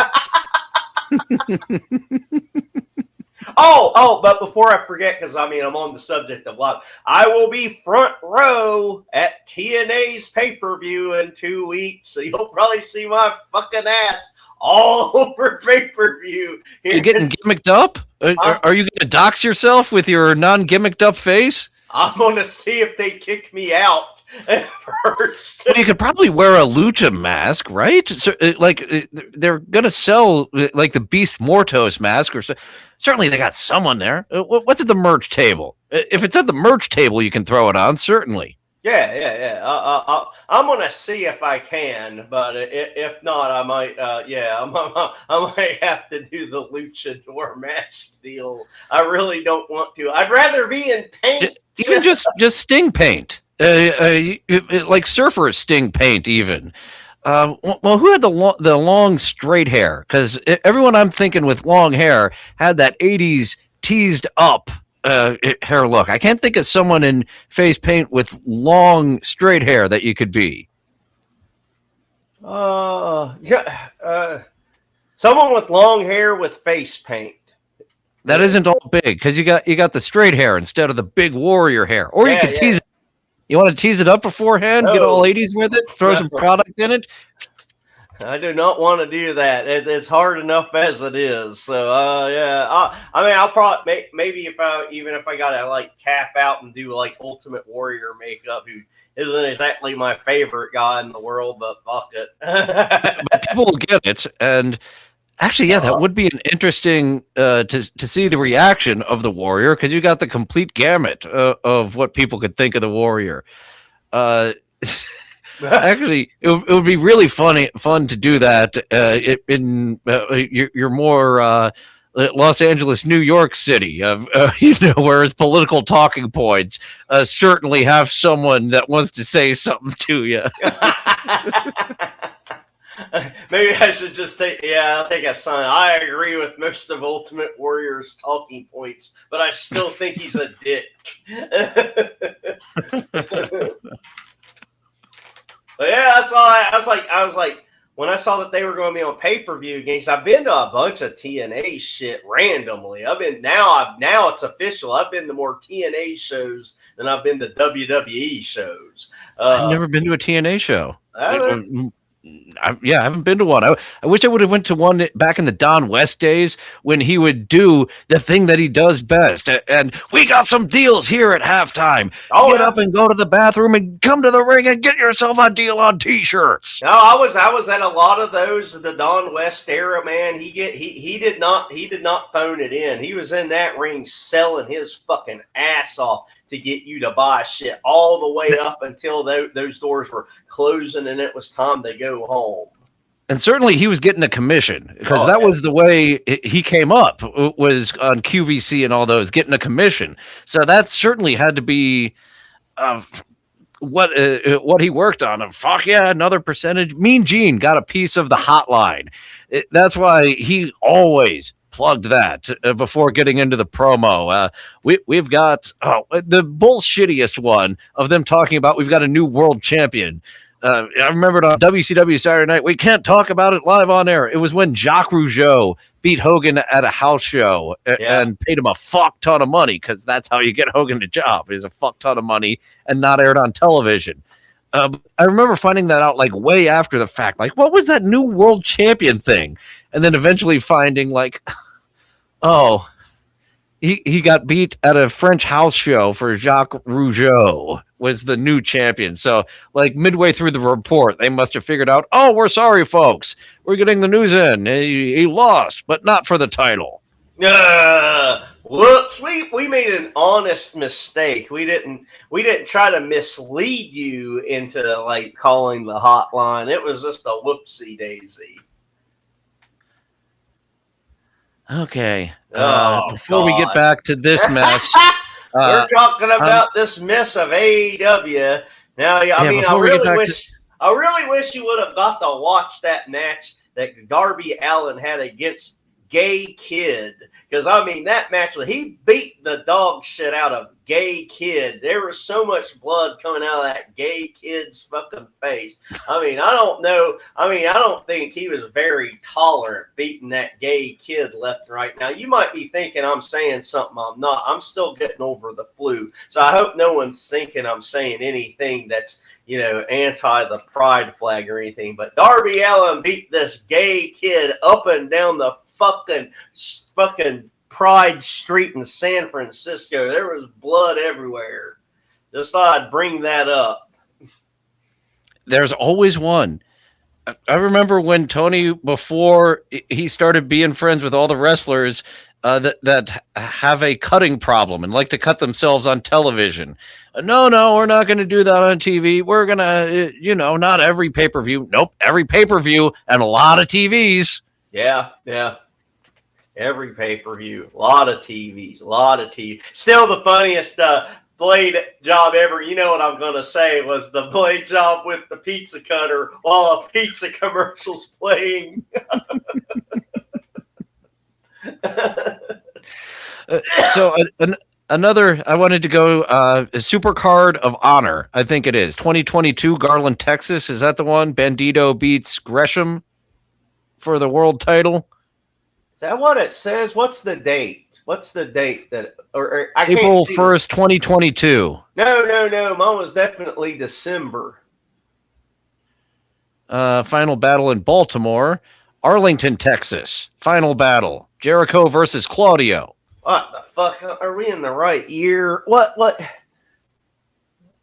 But before I forget, because I'm on the subject of live, I will be front row at TNA's pay-per-view in 2 weeks, so you'll probably see my fucking ass all over pay-per-view. You're getting gimmicked up? Are you going to dox yourself with your non-gimmicked up face? I'm going to see if they kick me out. Well, you could probably wear a lucha mask, right? So, they're gonna sell like the Beast Mortos mask, or so. Certainly they got someone there. What's at the merch table? If it's at the merch table, you can throw it on. Certainly. Yeah. I'm gonna see if I can, but if not, I might. I might have to do the luchador mask deal. I really don't want to. I'd rather be in paint. Even just Sting paint. Like Surfer Sting paint, even. Well, who had the long straight hair? Because everyone I'm thinking with long hair had that 80s teased up hair look. I can't think of someone in face paint with long straight hair that you could be. Someone with long hair with face paint. That isn't all big because you got the straight hair instead of the big warrior hair. Or you could tease it. You want to tease it up beforehand, get all 80s with it, throw some product in it. I do not want to do that. It's hard enough as it is. So, yeah. I mean, I'll probably maybe if I gotta like cap out and do like Ultimate Warrior makeup, who isn't exactly my favorite guy in the world, but fuck it. But people will get it, and actually, yeah, that would be an interesting to see the reaction of the Warrior, because you got the complete gamut of what people could think of the Warrior. Actually, it would be really fun to do that in your more Los Angeles, New York City, whereas political talking points certainly have someone that wants to say something to you. Maybe I should just I'll take a sign. I agree with most of Ultimate Warrior's talking points, but I still think he's a dick. But yeah, I was like, when I saw that they were going to be on pay-per-view games, I've been to a bunch of TNA shit randomly. Now it's official. I've been to more TNA shows than I've been to WWE shows. I've never been to a TNA show. I haven't been to one. I wish I would have went to one back in the Don West days when he would do the thing that he does best. And we got some deals here at halftime. Get up and go to the bathroom and come to the ring and get yourself a deal on T-shirts. No, I was at a lot of those. The Don West era, man. He did not phone it in. He was in that ring selling his fucking ass off to get you to buy shit all the way up until those doors were closing and it was time to go home. And certainly he was getting a commission, because that was the way he came up, was on QVC and all those, getting a commission. So that certainly had to be what he worked on. Fuck yeah, another percentage. Mean Gene got a piece of the hotline. That's why he always plugged that before getting into the promo. We've got the bullshittiest one of them talking about we've got a new world champion. I remember it on WCW Saturday Night. We can't talk about it live on air. It was when Jacques Rougeau beat Hogan at a house show and paid him a fuck ton of money, because that's how you get Hogan the job, is a fuck ton of money, and not aired on television. I remember finding that out like way after the fact. Like, what was that new world champion thing? And then eventually finding like, oh, he got beat at a French house show for Jacques Rougeau was the new champion. So like midway through the report, they must have figured out, oh, we're sorry, folks. We're getting the news in. He lost, but not for the title. Whoops, we made an honest mistake. We didn't try to mislead you into like calling the hotline. It was just a whoopsie daisy. Okay. Before we get back to this mess, we're talking about this mess of AEW. Now, I really wish you would have got to watch that match that Darby Allin had against Gay Kid, because that match, he beat the dog shit out of Gay Kid. There was so much blood coming out of that Gay Kid's fucking face. I don't know. I don't think he was very tolerant beating that Gay Kid left and right. Now, you might be thinking I'm saying something I'm not. I'm still getting over the flu, so I hope no one's thinking I'm saying anything that's anti the pride flag or anything. But Darby Allin beat this Gay Kid up and down the fucking Pride Street in San Francisco. There was blood everywhere. Just thought I'd bring that up. There's always one. I remember when Tony, before he started being friends with all the wrestlers that have a cutting problem and like to cut themselves on television. No, we're not going to do that on TV. We're going to, not every pay-per-view. Nope, every pay-per-view and a lot of TVs. Yeah. Every pay-per-view, a lot of TVs. Still the funniest blade job ever, you know what I'm going to say, was the blade job with the pizza cutter while a pizza commercial's playing. Another, I wanted to go, Super Card of Honor, I think it is. 2022, Garland, Texas. Is that the one? Bandito beats Gresham? for the world title. Is that what it says? What's the date? What's the date that? Or I can't April see 1st, 2022. No. Mine was definitely December. Final battle in Baltimore. Arlington, Texas. Final battle. Jericho versus Claudio. What the fuck? Are we in the right year? What?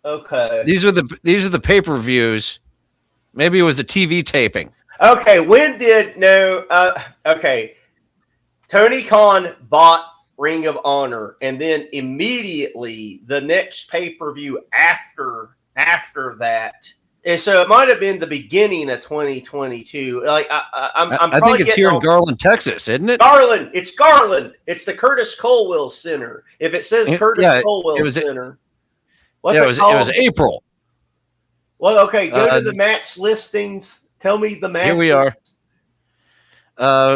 Okay. These are the pay-per-views. Maybe it was a TV taping. Okay, okay. Tony Khan bought Ring of Honor, and then immediately the next pay-per-view after that. And so it might have been the beginning of 2022. Like I think it's here in Garland, Texas, isn't it? Garland. It's Garland. It's the Curtis Colwell Center. If it says Curtis Colwell Center, what's it called? It was April. Well, okay. Go to the match listings. Tell me the match. Here we are.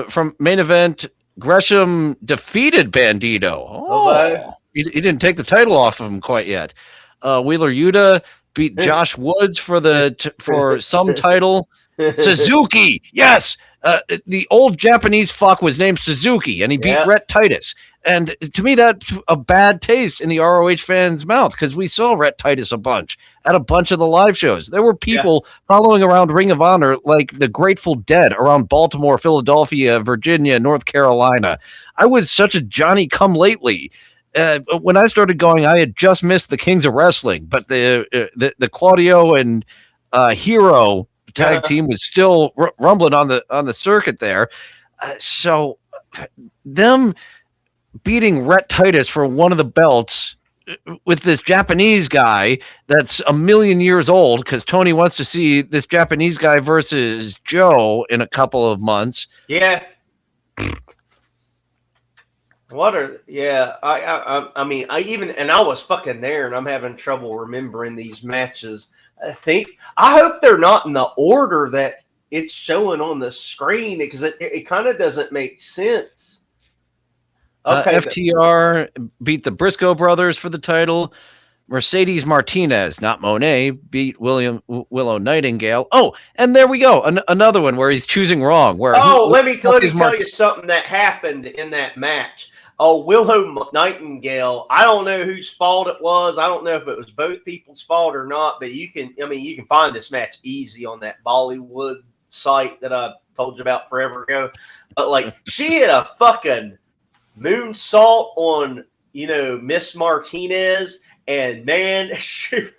From main event, Gresham defeated Bandito. Oh, he didn't take the title off of him quite yet. Wheeler Yuta beat Josh Woods for some title. Suzuki, yes. The old Japanese fuck was named Suzuki, and he beat Rhett Titus. And to me, that's a bad taste in the ROH fans' mouth, because we saw Rhett Titus a bunch at a bunch of the live shows. There were people following around Ring of Honor like the Grateful Dead around Baltimore, Philadelphia, Virginia, North Carolina. I was such a Johnny come lately. When I started going, I had just missed the Kings of Wrestling, but the Claudio and Hero tag team was still rumbling on the circuit there. So them beating Rhett Titus for one of the belts with this Japanese guy that's a million years old, because Tony wants to see this Japanese guy versus Joe in a couple of months. Yeah. I mean, I was fucking there, and I'm having trouble remembering these matches. I hope they're not in the order that it's showing on the screen, because it kind of doesn't make sense. Okay, FTR beat the Briscoe brothers for the title. Mercedes Martinez, not Monet, beat Willow Nightingale. Oh, and there we go. Another one where he's choosing wrong. Let me tell you something that happened in that match. Oh, Willow Nightingale. I don't know whose fault it was. I don't know if it was both people's fault or not, but you can find this match easy on that Bollywood site that I told you about forever ago. But she had a fucking moonsault on, Miss Martinez, and man, she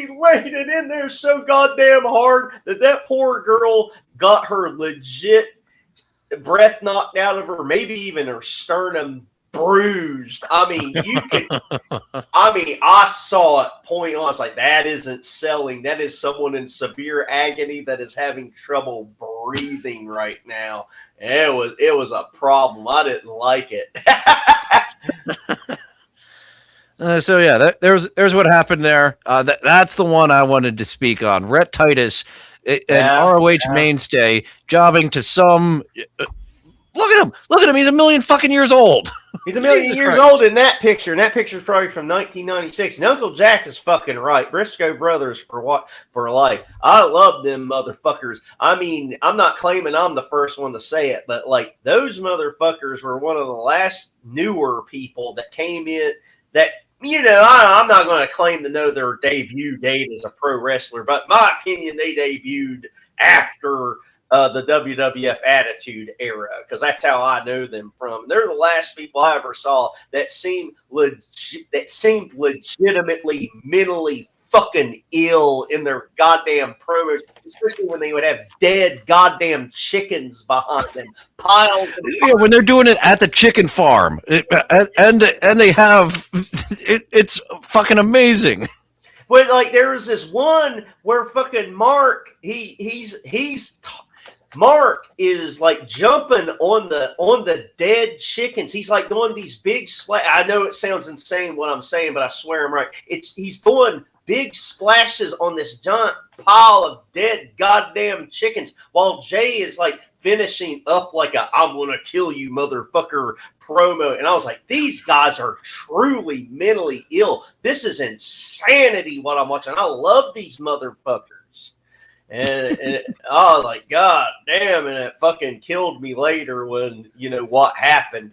laid it in there so goddamn hard that poor girl got her legit breath knocked out of her, maybe even her sternum bruised. I mean, I saw it point on. I was like, that isn't selling. That is someone in severe agony that is having trouble breathing right now. And it was a problem. I didn't like it. There's what happened there. That's the one I wanted to speak on. Rhett Titus, an ROH mainstay, jobbing to some. Look at him. He's a million fucking years old. He's a million years old in that picture. And that picture's probably from 1996. And Uncle Jack is fucking right. Briscoe brothers for life. I love them motherfuckers. I mean, I'm not claiming I'm the first one to say it, but those motherfuckers were one of the last newer people that came in that, I'm not going to claim to know their debut date as a pro wrestler, but in my opinion, they debuted after the WWF Attitude Era, because that's how I know them from. They're the last people I ever saw that seemed legitimately mentally fucking ill in their goddamn promos, especially when they would have dead goddamn chickens behind them, piles. When they're doing it at the chicken farm, and they have it's fucking amazing. But there was this one where fucking Mark, Mark is jumping on the dead chickens. He's doing these big I know it sounds insane what I'm saying, but I swear I'm right. He's doing big splashes on this giant pile of dead goddamn chickens while Jay is finishing up I'm gonna kill you motherfucker promo. And I was like, these guys are truly mentally ill. This is insanity what I'm watching. I love these motherfuckers. And I was like, God damn, and it fucking killed me later when, what happened.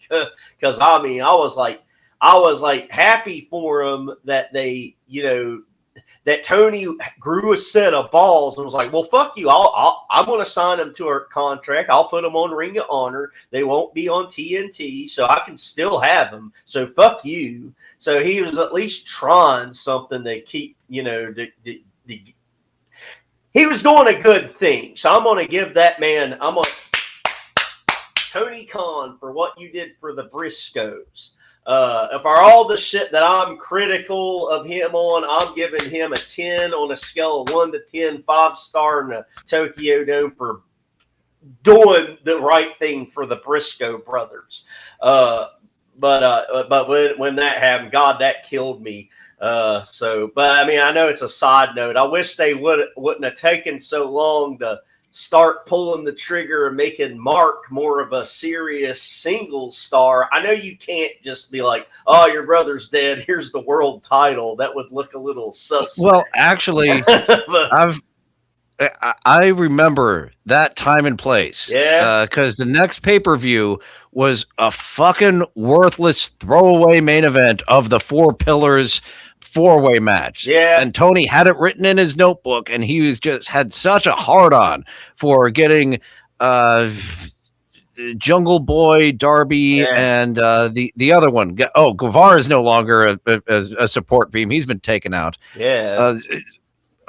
Because, I mean, I was like happy for him that they, that Tony grew a set of balls and was like, well, fuck you. I'm going to sign him to a contract. I'll put him on Ring of Honor. They won't be on TNT, so I can still have them. So fuck you. So he was at least trying something to keep, he was doing a good thing. So I'm going to give that man, Tony Khan, for what you did for the Briscoes. For all the shit that I'm critical of him on, I'm giving him a 10 on a scale of 1 to 10, 5-star in the Tokyo Dome for doing the right thing for the Briscoe brothers. But when that happened, God, that killed me. But I mean, I know it's a side note. I wish they wouldn't have taken so long to start pulling the trigger and making Mark more of a serious singles star. I know you can't just be like, oh, your brother's dead, here's the world title. That would look a little suspect. Well, actually, I remember that time and place. Yeah. Because the next pay-per-view was a fucking worthless throwaway main event of the Four Pillars 4-way match. Yeah. And Tony had it written in his notebook, and he was just had such a hard-on for getting Jungle Boy, Darby, and the other one. Oh, Guevara is no longer a support beam. He's been taken out. Yeah.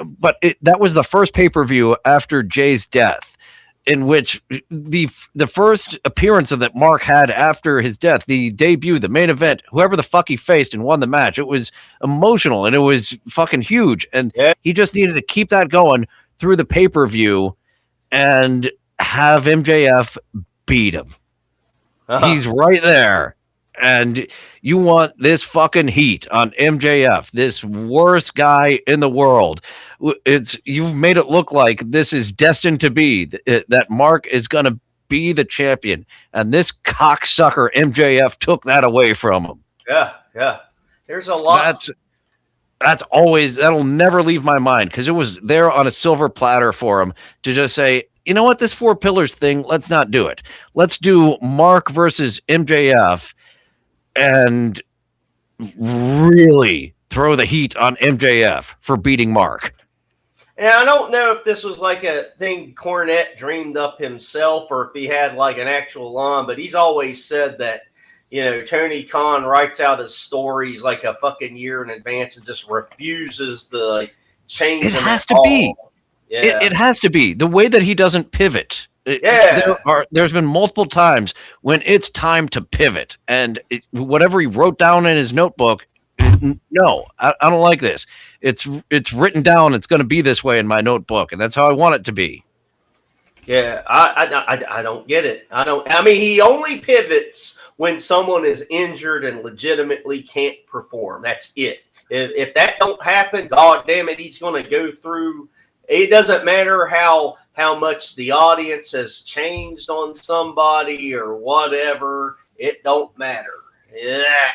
But that was the first pay-per-view after Jay's death, in which the first appearance of that Mark had after his death, the debut, the main event, whoever the fuck he faced and won the match, it was emotional and it was fucking huge. And he just needed to keep that going through the pay-per-view and have MJF beat him. He's right there. And you want this fucking heat on MJF, this worst guy in the world. You've made it look like this is destined to be, that Mark is going to be the champion. And this cocksucker MJF took that away from him. Yeah. There's a lot. That'll never leave my mind, because it was there on a silver platter for him to just say, you know what, this Four Pillars thing, let's not do it. Let's do Mark versus MJF and really throw the heat on MJF for beating Mark. And I don't know if this was like a thing Cornette dreamed up himself or if he had like an actual line, but he's always said that, Tony Khan writes out his stories like a fucking year in advance and just refuses to change them. It has to be. Yeah. It has to be. The way that he doesn't pivot. There's been multiple times when it's time to pivot, and whatever he wrote down in his notebook, no, I don't like this. It's written down. It's going to be this way in my notebook, and that's how I want it to be. Yeah, I don't get it. I mean, he only pivots when someone is injured and legitimately can't perform. That's it. If that don't happen, God damn it, he's going to go through. It doesn't matter how much the audience has changed on somebody or whatever. It don't matter. Yeah,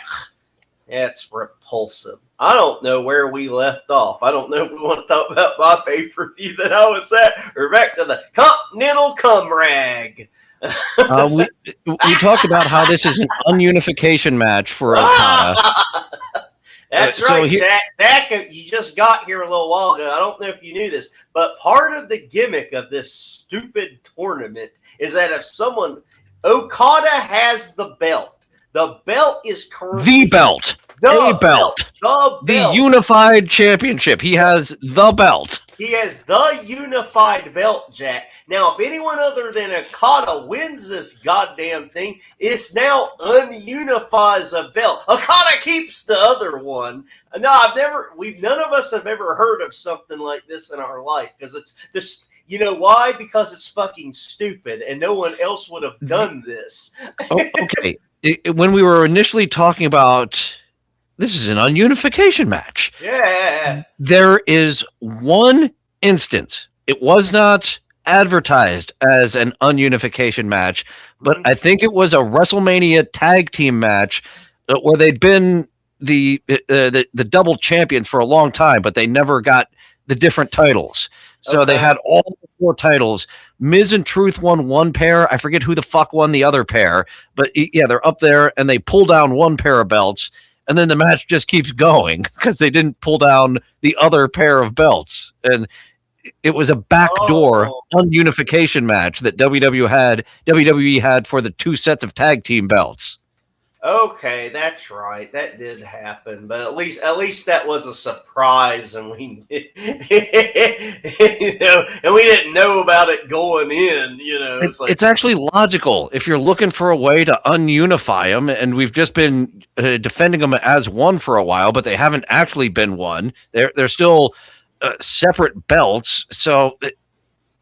it's repulsive. I don't know where we left off. I don't know if we want to talk about my pay-per-view that I was at or back to the Continental Cum Rag. We talked about how this is an ununification match for Okada. That's right, Jack. You just got here a little while ago. I don't know if you knew this, but part of the gimmick of this stupid tournament is that if Okada has the belt is currently the belt. The unified championship. He has the belt. He has the unified belt, Jack. Now, if anyone other than Okada wins this goddamn thing, it's now ununifies a belt. Okada keeps the other one. No, none of us have ever heard of something like this in our life, because it's this. You know why? Because it's fucking stupid, and no one else would have done this. Okay. When we were initially talking about this is an ununification match. Yeah. There is one instance. It was not advertised as an ununification match, but I think it was a WrestleMania tag team match where they'd been the double champions for a long time, but they never got the different titles. So they had all 4 titles. Miz and Truth won one pair. I forget who the fuck won the other pair, but yeah, they're up there and they pull down one pair of belts, and then the match just keeps going because they didn't pull down the other pair of belts. And it was a backdoor ununification match that WWE had for the 2 sets of tag team belts. Okay, that's right. That did happen, but at least that was a surprise, and we, and we didn't know about it going in. It's actually logical if you're looking for a way to ununify them, and we've just been defending them as one for a while, but they haven't actually been one. They're still separate belts, so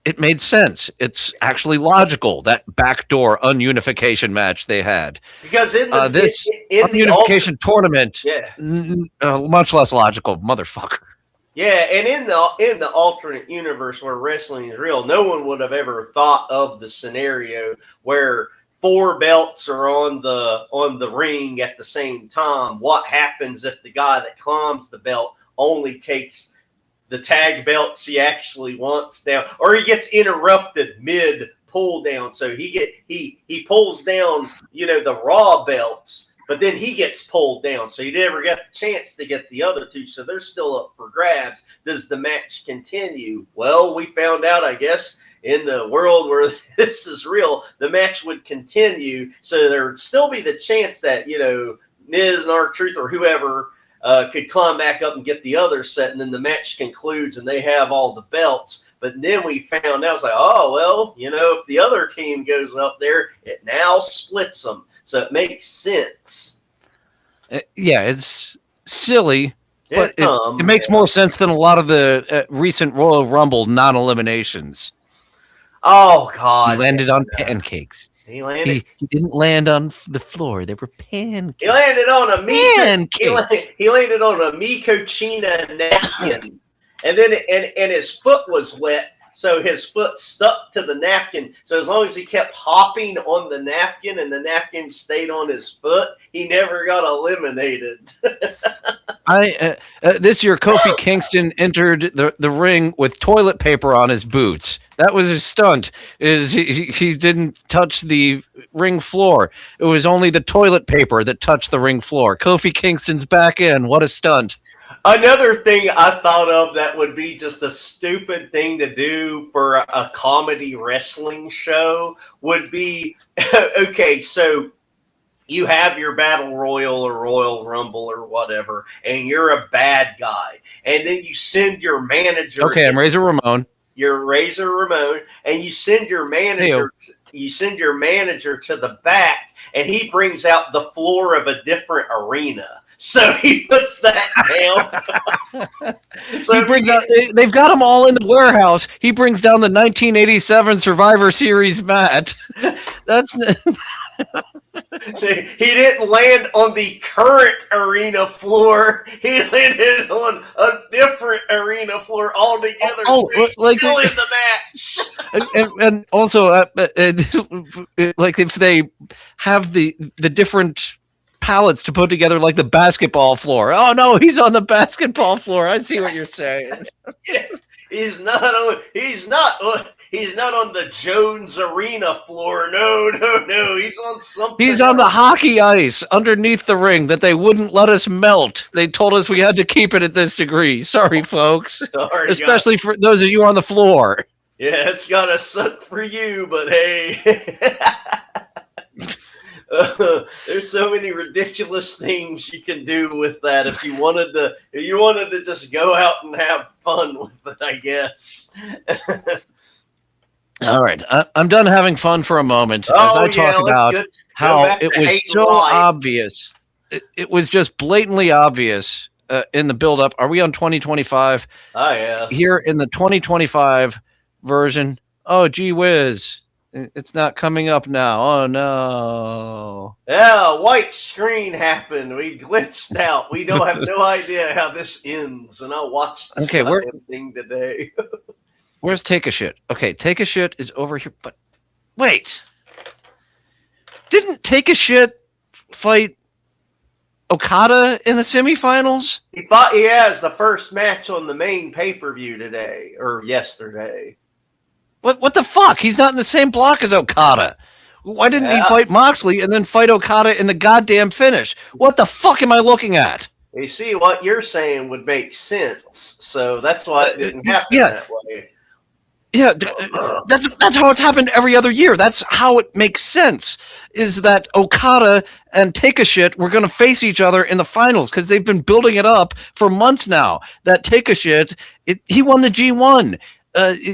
it made sense. It's actually logical, that backdoor ununification match they had. Because in this ununification tournament, much less logical, motherfucker. Yeah, and in the alternate universe where wrestling is real, no one would have ever thought of the scenario where 4 belts are on the ring at the same time. What happens if the guy that climbs the belt only takes the tag belts he actually wants down, or he gets interrupted mid pull down? So he pulls down, the Raw belts, but then he gets pulled down. So you never get the chance to get the other 2. So they're still up for grabs. Does the match continue? Well, we found out, I guess, in the world where this is real, the match would continue. So there would still be the chance that, Miz and R-Truth or whoever could climb back up and get the other set, and then the match concludes and they have all the belts. But then we found out, it's like, oh, well, if the other team goes up there, it now splits them. So it makes sense. Yeah, it's silly, but it makes more sense than a lot of the recent Royal Rumble non-eliminations. Oh, God. He landed on pancakes. He landed. He didn't land on the floor. They were pancakes. He landed on a he landed on a Mikochina napkin, and then and his foot was wet, so his foot stuck to the napkin. So as long as he kept hopping on the napkin and the napkin stayed on his foot, he never got eliminated. This year, Kofi Kingston entered the ring with toilet paper on his boots. That was his stunt. He didn't touch the ring floor. It was only the toilet paper that touched the ring floor. Kofi Kingston's back in. What a stunt. Another thing I thought of that would be just a stupid thing to do for a comedy wrestling show would be, okay, so you have your Battle Royal or Royal Rumble or whatever, and you're a bad guy. And then you send your manager. Okay, I'm Razor Ramon. You're Razor Ramon, and you send your manager. You send your manager to the back, and he brings out the floor of a different arena. So he puts that down. So he brings out. They've got them all in the warehouse. He brings down the 1987 Survivor Series mat. That's. See, he didn't land on the current arena floor. He landed on a different arena floor altogether. So he's still in the match. And also, like if they have the different pallets to put together, like the basketball floor. Oh no, he's on the basketball floor. I see what you're saying. He's not on the Jones Arena floor. No. He's on something. He's on the hockey ice underneath the ring that they wouldn't let us melt. They told us we had to keep it at this degree. Sorry, folks. Sorry, especially for those of you on the floor. Yeah, it's gotta suck for you, but hey. There's so many ridiculous things you can do with that if you wanted to just go out and have fun with it, I guess. All right, I'm done having fun for a moment as I talk about how it was so obvious. It was just blatantly obvious in the build-up. Are we on 2025? Oh, yeah. Here in the 2025 version, oh, gee whiz. It's not coming up now. Oh, no. Yeah, a white screen happened. We glitched out. We don't have no idea how this ends. And I watched this thing today. Where's Take a Shit? Okay, Take a Shit is over here. But wait. Didn't Take a Shit fight Okada in the semifinals? He has the first match on the main pay-per-view today or yesterday. What the fuck? He's not in the same block as Okada. Why didn't he fight Moxley and then fight Okada in the goddamn finish? What the fuck am I looking at? You see, what you're saying would make sense, so that's why it didn't happen that way. Yeah, that's how it's happened every other year. That's how it makes sense, is that Okada and Take a Shit were going to face each other in the finals because they've been building it up for months now. That Take a Shit, he won the G1.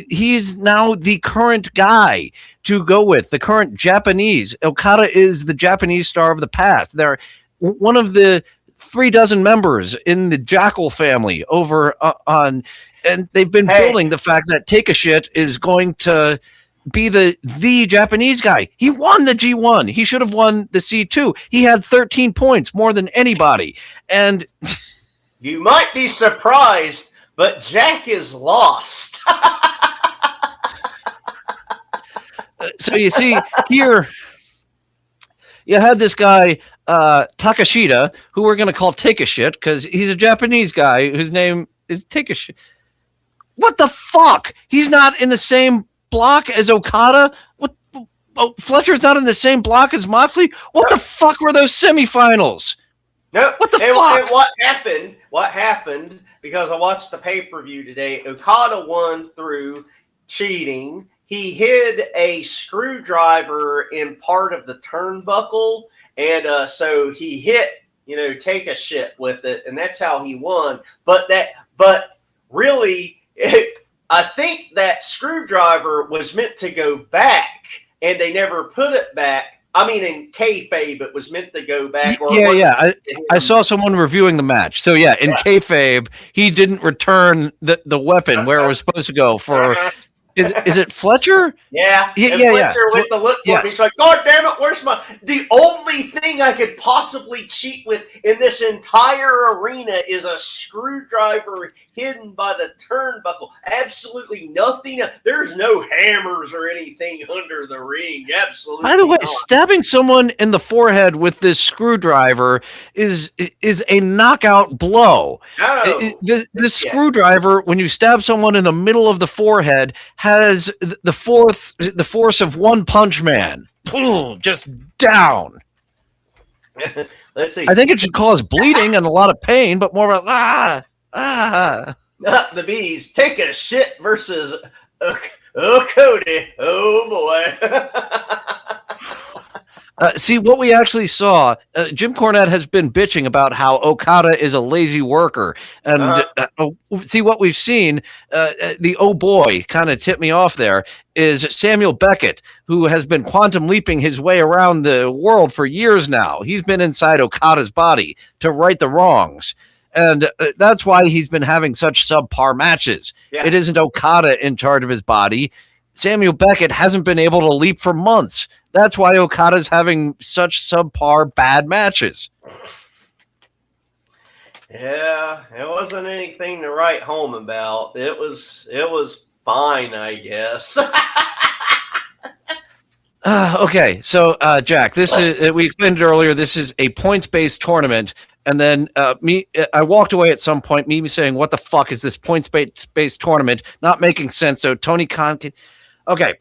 He's now the current guy to go with, the current Japanese. Okada is the Japanese star of the past. They're one of the 36 members in the Jackal family over on... And they've been building the fact that Take a Shit is going to be the Japanese guy. He won the G1. He should have won the C2. He had 13 points, more than anybody. And you might be surprised, but Jack is lost. So you see here, you had this guy, Takashita, who we're going to call Take a Shit because he's a Japanese guy whose name is Take a Shit. What the fuck? He's not in the same block as Okada? What? Oh, Fletcher's not in the same block as Moxley? What the fuck were those semifinals? No. What the fuck? And what happened, because I watched the pay-per-view today, Okada won through cheating. He hid a screwdriver in part of the turnbuckle, and so he hit, Take a Shit with it, and that's how he won. But really... I think that screwdriver was meant to go back, and they never put it back. I mean, in kayfabe, it was meant to go back. I saw someone reviewing the match. So, in kayfabe, he didn't return the weapon where it was supposed to go for... Is it Fletcher? Yeah. Fletcher went to look for it. He's like, God damn it, where's the only thing I could possibly cheat with in this entire arena is a screwdriver hidden by the turnbuckle. Absolutely nothing. There's no hammers or anything under the ring. Absolutely. By the way, stabbing someone in the forehead with this screwdriver is a knockout blow. This screwdriver, when you stab someone in the middle of the forehead, has the force of One Punch Man. Just down. Let's see. I think it should cause bleeding and a lot of pain, but more of Not the bees. Take a Shit versus Cody. Oh boy. See, what we actually saw, Jim Cornette has been bitching about how Okada is a lazy worker. And see, what we've seen, the oh boy kind of tipped me off there, is Samuel Beckett, who has been quantum leaping his way around the world for years now. He's been inside Okada's body to right the wrongs. And that's why he's been having such subpar matches. Yeah. It isn't Okada in charge of his body. Samuel Beckett hasn't been able to leap for months. That's why Okada's having such subpar bad matches. Yeah, it wasn't anything to write home about. It was fine, I guess. Okay, so Jack, this is we explained it earlier. This is a points-based tournament, and then I walked away at some point, me saying, "What the fuck is this points-based tournament?" Not making sense. So Tony Khan, okay.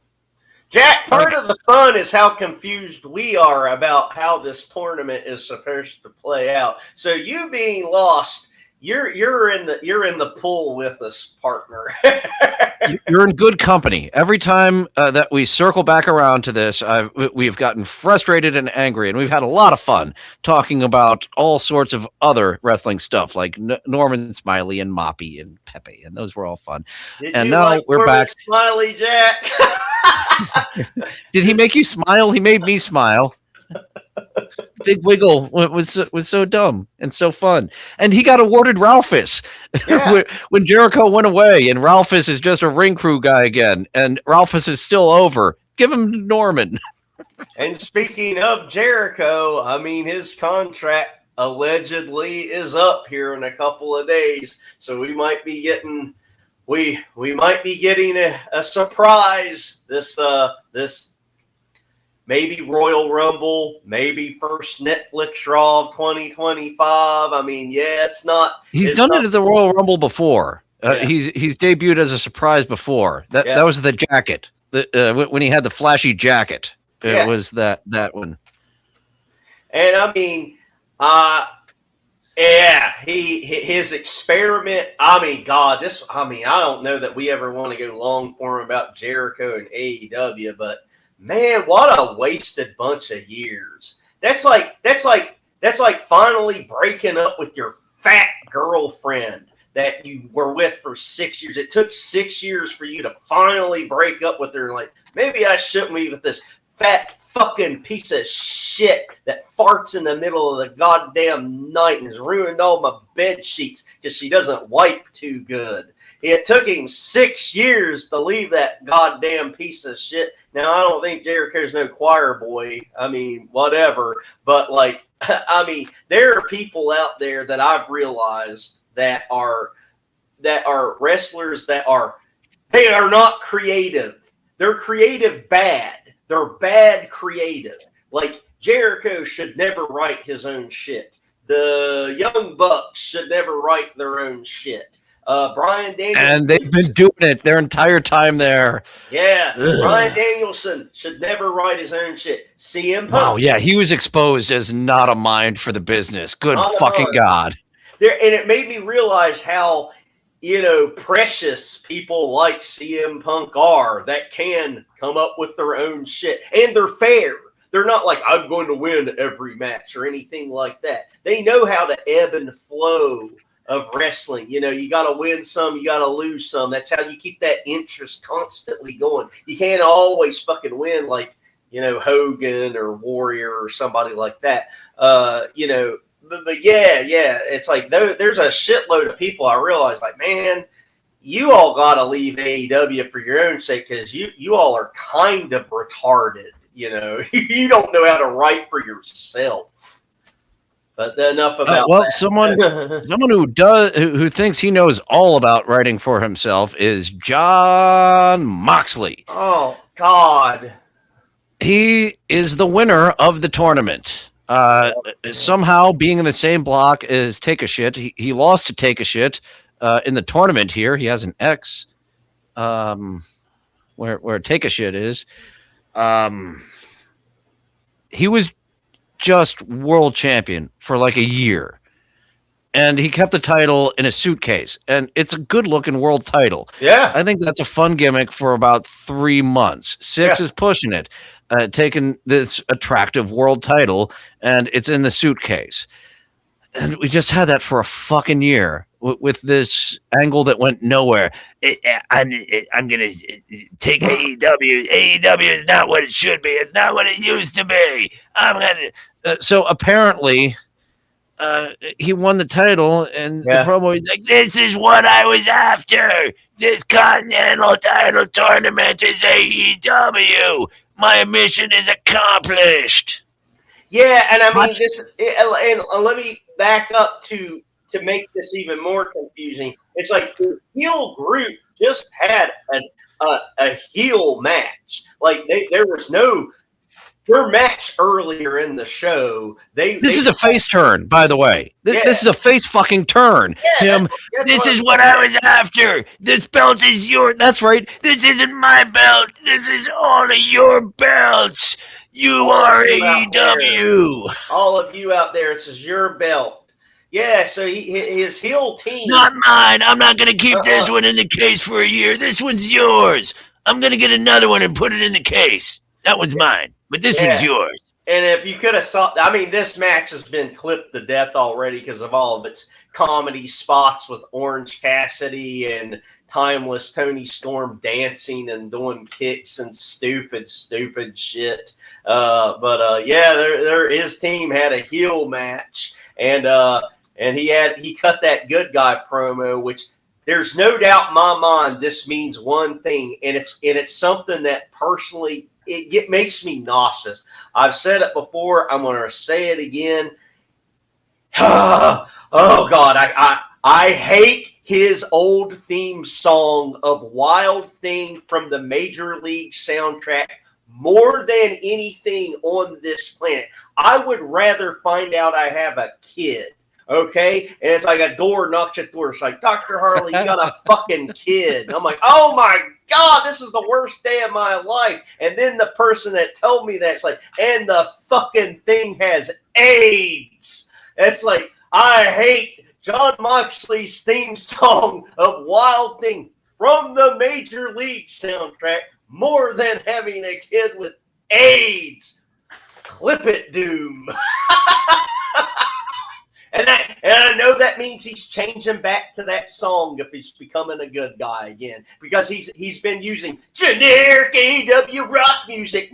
Jack, part of the fun is how confused we are about how this tournament is supposed to play out. So you being lost, you're in the pool with us, partner. You're in good company. Every time that we circle back around to this, we've gotten frustrated and angry, and we've had a lot of fun talking about all sorts of other wrestling stuff, like Norman Smiley and Moppy and Pepe, and those were all fun. And now we're back. Smiley, Jack. Did he make you smile? He made me smile. Big Wiggle was so dumb and so fun. And he got awarded Ralphus when Jericho went away, and Ralphus is just a ring crew guy again, and Ralphus is still over. Give him to Norman. And speaking of Jericho, I mean, his contract allegedly is up here in a couple of days, so we might be getting a surprise this maybe Royal Rumble, maybe first Netflix Raw of 2025. I mean, yeah, it's not. He's done it at the Royal Rumble before. Yeah. He's debuted as a surprise before. That was the jacket. When he had the flashy jacket. It was that one. And I mean, his experiment. I mean, God, I don't know that we ever want to go long form about Jericho and AEW, but man, what a wasted bunch of years. That's like finally breaking up with your fat girlfriend that you were with for 6 years. It took 6 years for you to finally break up with her. Like, maybe I shouldn't be with this fat fucking piece of shit that farts in the middle of the goddamn night and has ruined all my bed sheets because she doesn't wipe too good. It took him 6 years to leave that goddamn piece of shit. Now, I don't think Jericho's no choir boy. I mean, whatever. But, like, I mean, there are people out there that I've realized that are wrestlers they are not creative. They're creative bad. They're bad creative. Like, Jericho should never write his own shit. The Young Bucks should never write their own shit. Bryan Danielson. And they've been doing it their entire time there. Yeah. Bryan Danielson should never write his own shit. CM Punk. Wow, yeah, he was exposed as not a mind for the business. Good fucking God. And it made me realize how, precious people like CM Punk are that can come up with their own shit. And they're fair. They're not like, I'm going to win every match or anything like that. They know how to ebb and flow of wrestling. You got to win some, you got to lose some. That's how you keep that interest constantly going. You can't always fucking win like, Hogan or Warrior or somebody like that. But yeah, it's like there's a shitload of people I realize, like, man, you all got to leave AEW for your own sake because you all are kind of retarded. You don't know how to write for yourself. But enough about that. someone who thinks he knows all about writing for himself is Jon Moxley. Oh God, he is the winner of the tournament. Somehow being in the same block as Take a Shit, he lost to Take a Shit in the tournament here. He has an X where Take a Shit is. He was just world champion for like a year, and he kept the title in a suitcase, and it's a good looking world title. Yeah, I think that's a fun gimmick for about 3 months. Six is pushing it, taking this attractive world title, and it's in the suitcase. And we just had that for a fucking year with this angle that went nowhere. I'm going to take AEW. AEW is not what it should be. It's not what it used to be. I'm going to... so apparently, he won the title, and the promo is like, this is what I was after. This Continental title tournament is AEW. My mission is accomplished. Yeah, and I mean, and let me back up to make this even more confusing. It's like the heel group just had a heel match. Like there was their match earlier in the show. This is a face turn, by the way. This is a face fucking turn. Yeah, this is what I was after. This belt is yours. That's right. This isn't my belt. This is all of your belts. You are AEW. All of you out there, this is your belt. Yeah, so his heel team. Not mine. I'm not going to keep this one in the case for a year. This one's yours. I'm going to get another one and put it in the case. That one's mine, but this one's yours. And if you could have saw, I mean, this match has been clipped to death already because of all of its comedy spots with Orange Cassidy and timeless Tony Storm dancing and doing kicks and stupid shit. His team had a heel match, and he cut that good guy promo, which there's no doubt in my mind this means one thing, and it's something that personally it makes me nauseous. I've said it before. I'm going to say it again. Oh God, I hate his old theme song of Wild Thing from the Major League soundtrack more than anything on this planet. I would rather find out I have a kid. Okay, and it's like a door knocks at the door. It's like, Dr. Harley, you got a fucking kid. And I'm like, oh my God, this is the worst day of my life. And then the person that told me that's like, and the fucking thing has AIDS. It's like, I hate John Moxley's theme song of Wild Thing from the Major League soundtrack more than having a kid with AIDS. Clip it, Doom. And I know that means he's changing back to that song if he's becoming a good guy again, because he's been using generic AEW rock music.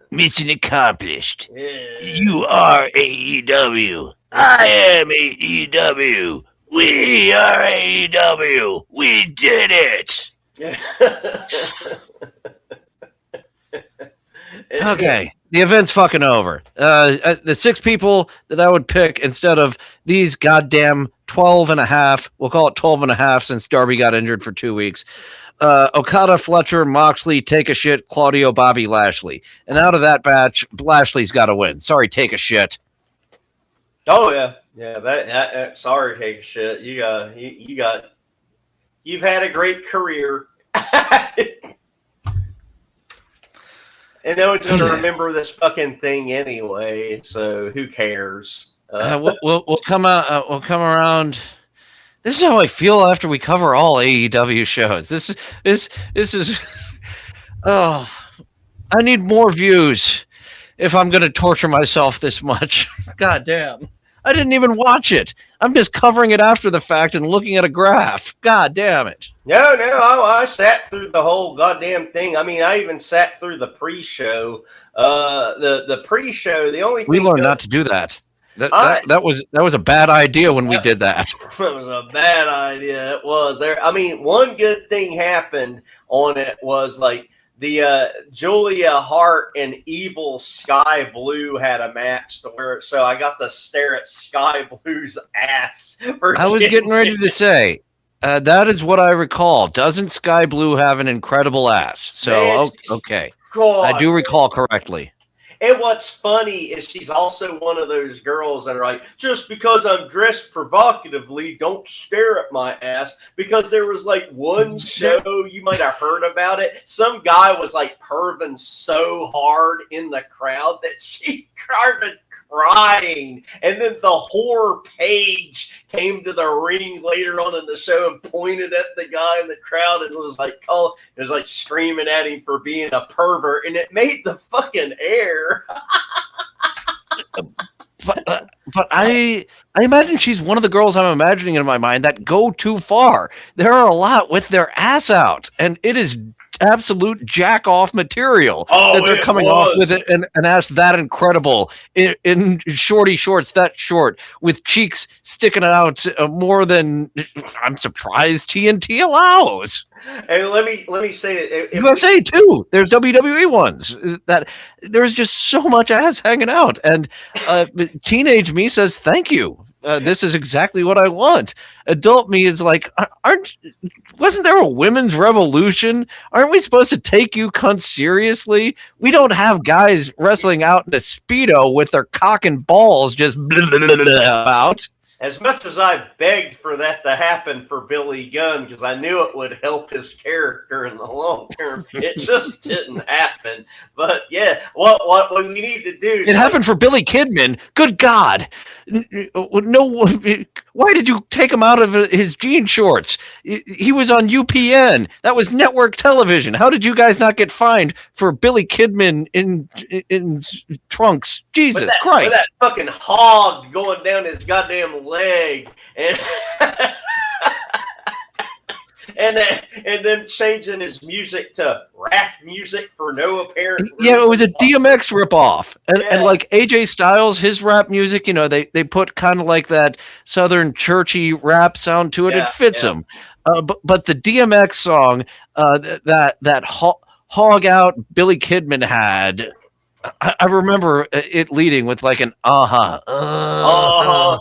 Mission accomplished. Yeah. You are AEW. I am AEW. We are AEW. We did it. Okay. The event's fucking over. The 6 people that I would pick instead of these goddamn 12 and a half, we'll call it 12 and a half since Darby got injured for 2 weeks. Okada, Fletcher, Moxley, Take a Shit, Claudio, Bobby Lashley. And out of that batch, Lashley's got to win. Sorry, Take a Shit. Oh, yeah. Yeah, that sorry, Take a Shit. You've had a great career. And no one's going to remember this fucking thing anyway, so who cares? We'll come out. We'll come around. This is how I feel after we cover all AEW shows. This is. Oh, I need more views if I'm going to torture myself this much. God damn. I didn't even watch it. I'm just covering it after the fact and looking at a graph. God damn it. No, I sat through the whole goddamn thing. I mean, I even sat through the pre-show. The pre-show, the only thing we learned not to do that. That was a bad idea when we did that. It was a bad idea. It was there. I mean, one good thing happened on it was like the Julia Hart and Evil Sky Blue had a match to where, so I got to stare at Sky Blue's ass. I was getting ready to say, that is what I recall. Doesn't Sky Blue have an incredible ass? So, man, okay. God, I do recall correctly. And what's funny is she's also one of those girls that are like, just because I'm dressed provocatively, don't stare at my ass. Because there was like one show, you might have heard about it. Some guy was like perving so hard in the crowd that she started crying. And then the horror page came to the ring later on in the show and pointed at the guy in the crowd and was like screaming at him for being a pervert, and it made the fucking air. But I imagine she's one of the girls I'm imagining in my mind that go too far. There are a lot with their ass out, and it is absolute jack-off material that they're coming off with an ass that incredible in shorty shorts that short with cheeks sticking out more than I'm surprised TNT allows. And let me say, USA too. There's WWE ones that there's just so much ass hanging out, and teenage me says thank you. This is exactly what I want. Adult me is like, wasn't there a women's revolution? Aren't we supposed to take you cunts seriously? We don't have guys wrestling out in a Speedo with their cock and balls just out. As much as I begged for that to happen for Billy Gunn, because I knew it would help his character in the long term, it just didn't happen. But yeah, what we need to do? It happened for Billy Kidman. Good God! No, why did you take him out of his jean shorts? He was on UPN. That was network television. How did you guys not get fined for Billy Kidman in trunks? Jesus Christ! With that fucking hog going down his goddamn leg, and and then changing his music to rap music for no apparent reason. Yeah, it was a DMX ripoff, and like AJ Styles, his rap music, you know, they put kind of like that southern churchy rap sound to it. It fits him, but the DMX song that hog out Billy Kidman had I remember it leading with like an Yeah. oh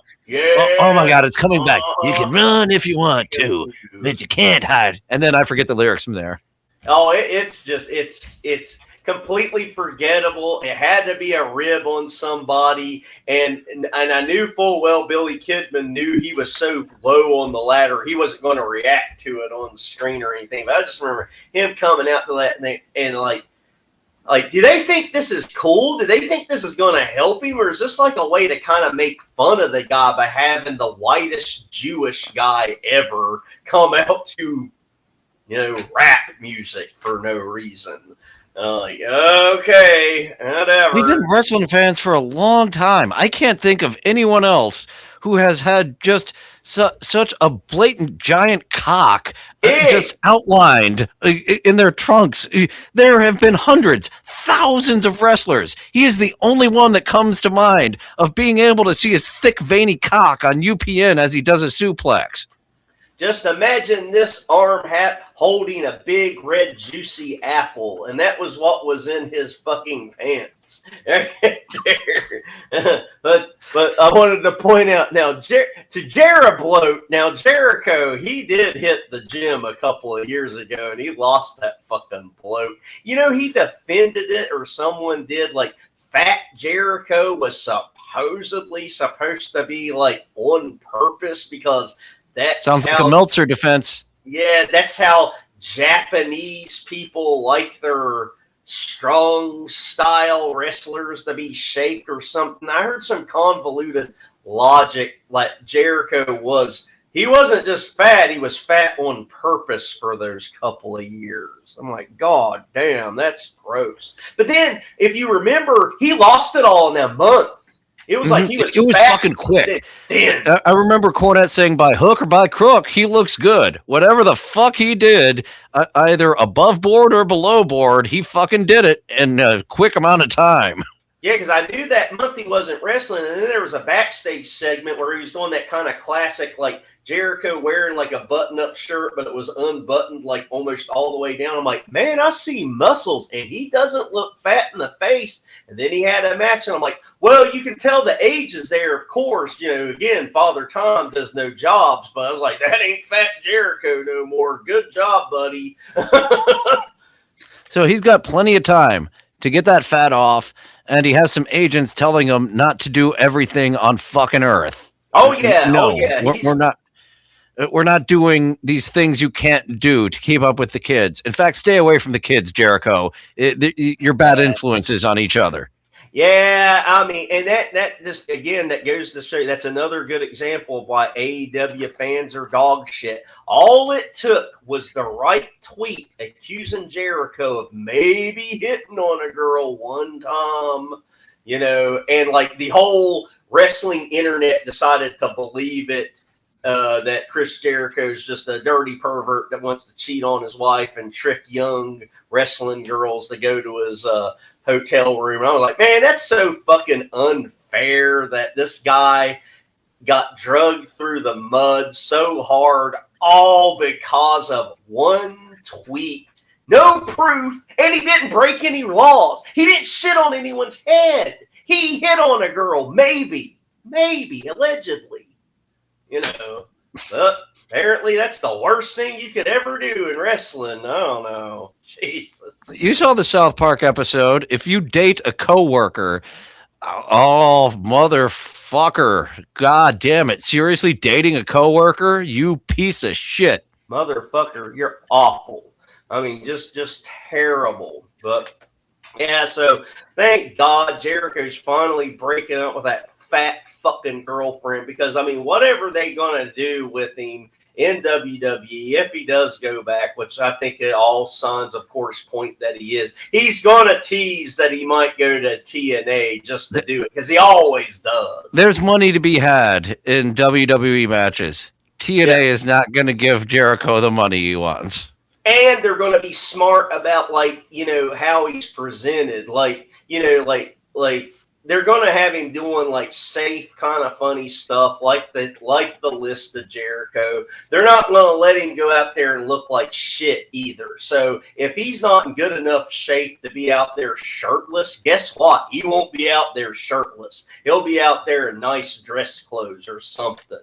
my God, it's coming back. You can Uh-huh. run if you want to, but you can't hide. And then I forget the lyrics from there. Oh, it's completely forgettable. It had to be a rib on somebody, and I knew full well Billy Kidman knew he was so low on the ladder he wasn't going to react to it on the screen or anything. But I just remember him coming out to that and like, do they think this is cool? Do they think this is going to help him, or is this like a way to kind of make fun of the guy by having the whitest Jewish guy ever come out to, rap music for no reason? Like, okay, whatever. We've been wrestling fans for a long time. I can't think of anyone else who has had just such a blatant giant cock just outlined in their trunks. There have been hundreds, thousands of wrestlers. He is the only one that comes to mind of being able to see his thick, veiny cock on UPN as he does a suplex. Just imagine this arm hat holding a big red juicy apple, and that was what was in his fucking pants. but I wanted to point out now to Jerabloat. Now Jericho, he did hit the gym a couple of years ago, and he lost that fucking bloat. He defended it, or someone did. Like, Fat Jericho was supposedly supposed to be like on purpose because. That sounds like a Meltzer defense. Yeah, that's how Japanese people like their strong style wrestlers to be shaped or something. I heard some convoluted logic like Jericho he wasn't just fat, he was fat on purpose for those couple of years. I'm like, God damn, that's gross. But then, if you remember, he lost it all in a month. It was like he was. It was fucking quick. I remember Cornette saying, "By hook or by crook, he looks good. Whatever the fuck he did, either above board or below board, he fucking did it in a quick amount of time." Yeah, because I knew that month he wasn't wrestling, and then there was a backstage segment where he was doing that kind of classic, like Jericho wearing like a button-up shirt, but it was unbuttoned like almost all the way down. I'm like, man, I see muscles, and he doesn't look fat in the face. And then he had a match, and I'm like, well, you can tell the age is there, of course. Again, Father Tom does no jobs, but I was like, that ain't Fat Jericho no more. Good job, buddy. So he's got plenty of time to get that fat off, and he has some agents telling him not to do everything on fucking Earth. Oh, yeah. No, oh, yeah. We're not doing these things you can't do to keep up with the kids. In fact, stay away from the kids, Jericho. You're bad influences on each other. Yeah, I mean, and that just, again, that goes to show you that's another good example of why AEW fans are dog shit. All it took was the right tweet accusing Jericho of maybe hitting on a girl one time, and like the whole wrestling internet decided to believe it. That Chris Jericho is just a dirty pervert that wants to cheat on his wife and trick young wrestling girls to go to his hotel room. And I was like, man, that's so fucking unfair that this guy got drugged through the mud so hard, all because of one tweet. No proof, and he didn't break any laws. He didn't shit on anyone's head. He hit on a girl, maybe, allegedly. But apparently that's the worst thing you could ever do in wrestling. I don't know. Jesus. You saw the South Park episode. If you date a coworker, oh, motherfucker. God damn it. Seriously, dating a coworker? You piece of shit. Motherfucker, you're awful. I mean, just terrible. But, yeah, so thank God Jericho's finally breaking up with that fat fucking girlfriend, because I mean, whatever they gonna do with him in WWE, if he does go back, which I think all signs, of course, point that he is, he's gonna tease that he might go to TNA just to do it, because he always does. There's money to be had in WWE matches. TNA is not gonna give Jericho the money he wants. And they're gonna be smart about, like, how he's presented, like they're gonna have him doing like safe, kind of funny stuff, like the list of Jericho. They're not gonna let him go out there and look like shit either. So if he's not in good enough shape to be out there shirtless, guess what? He won't be out there shirtless. He'll be out there in nice dress clothes or something.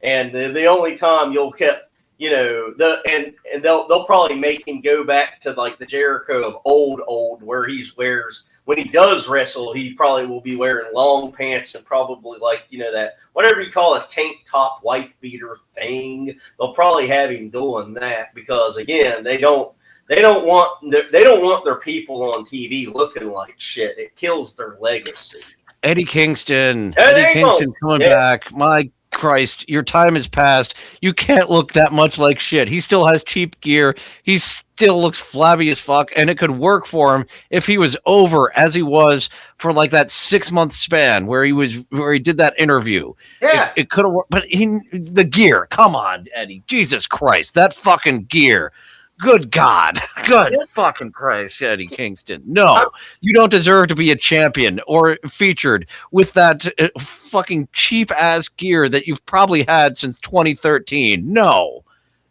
And the only time you'll get, and they'll probably make him go back to like the Jericho of old, where wears. When he does wrestle, he probably will be wearing long pants and probably like, that whatever you call a tank top wife beater thing. They'll probably have him doing that because again, they don't want their people on TV looking like shit. It kills their legacy. Eddie Kingston coming back. My Christ, your time has passed. You can't look that much like shit. He still has cheap gear. He still looks flabby as fuck, and it could work for him if he was over as he was for like that 6-month span where he did that interview. Yeah, it could have worked, but the gear. Come on, Eddie. Jesus Christ, that fucking gear. Good God. Good fucking Christ, Eddie Kingston. No, you don't deserve to be a champion or featured with that fucking cheap-ass gear that you've probably had since 2013. No.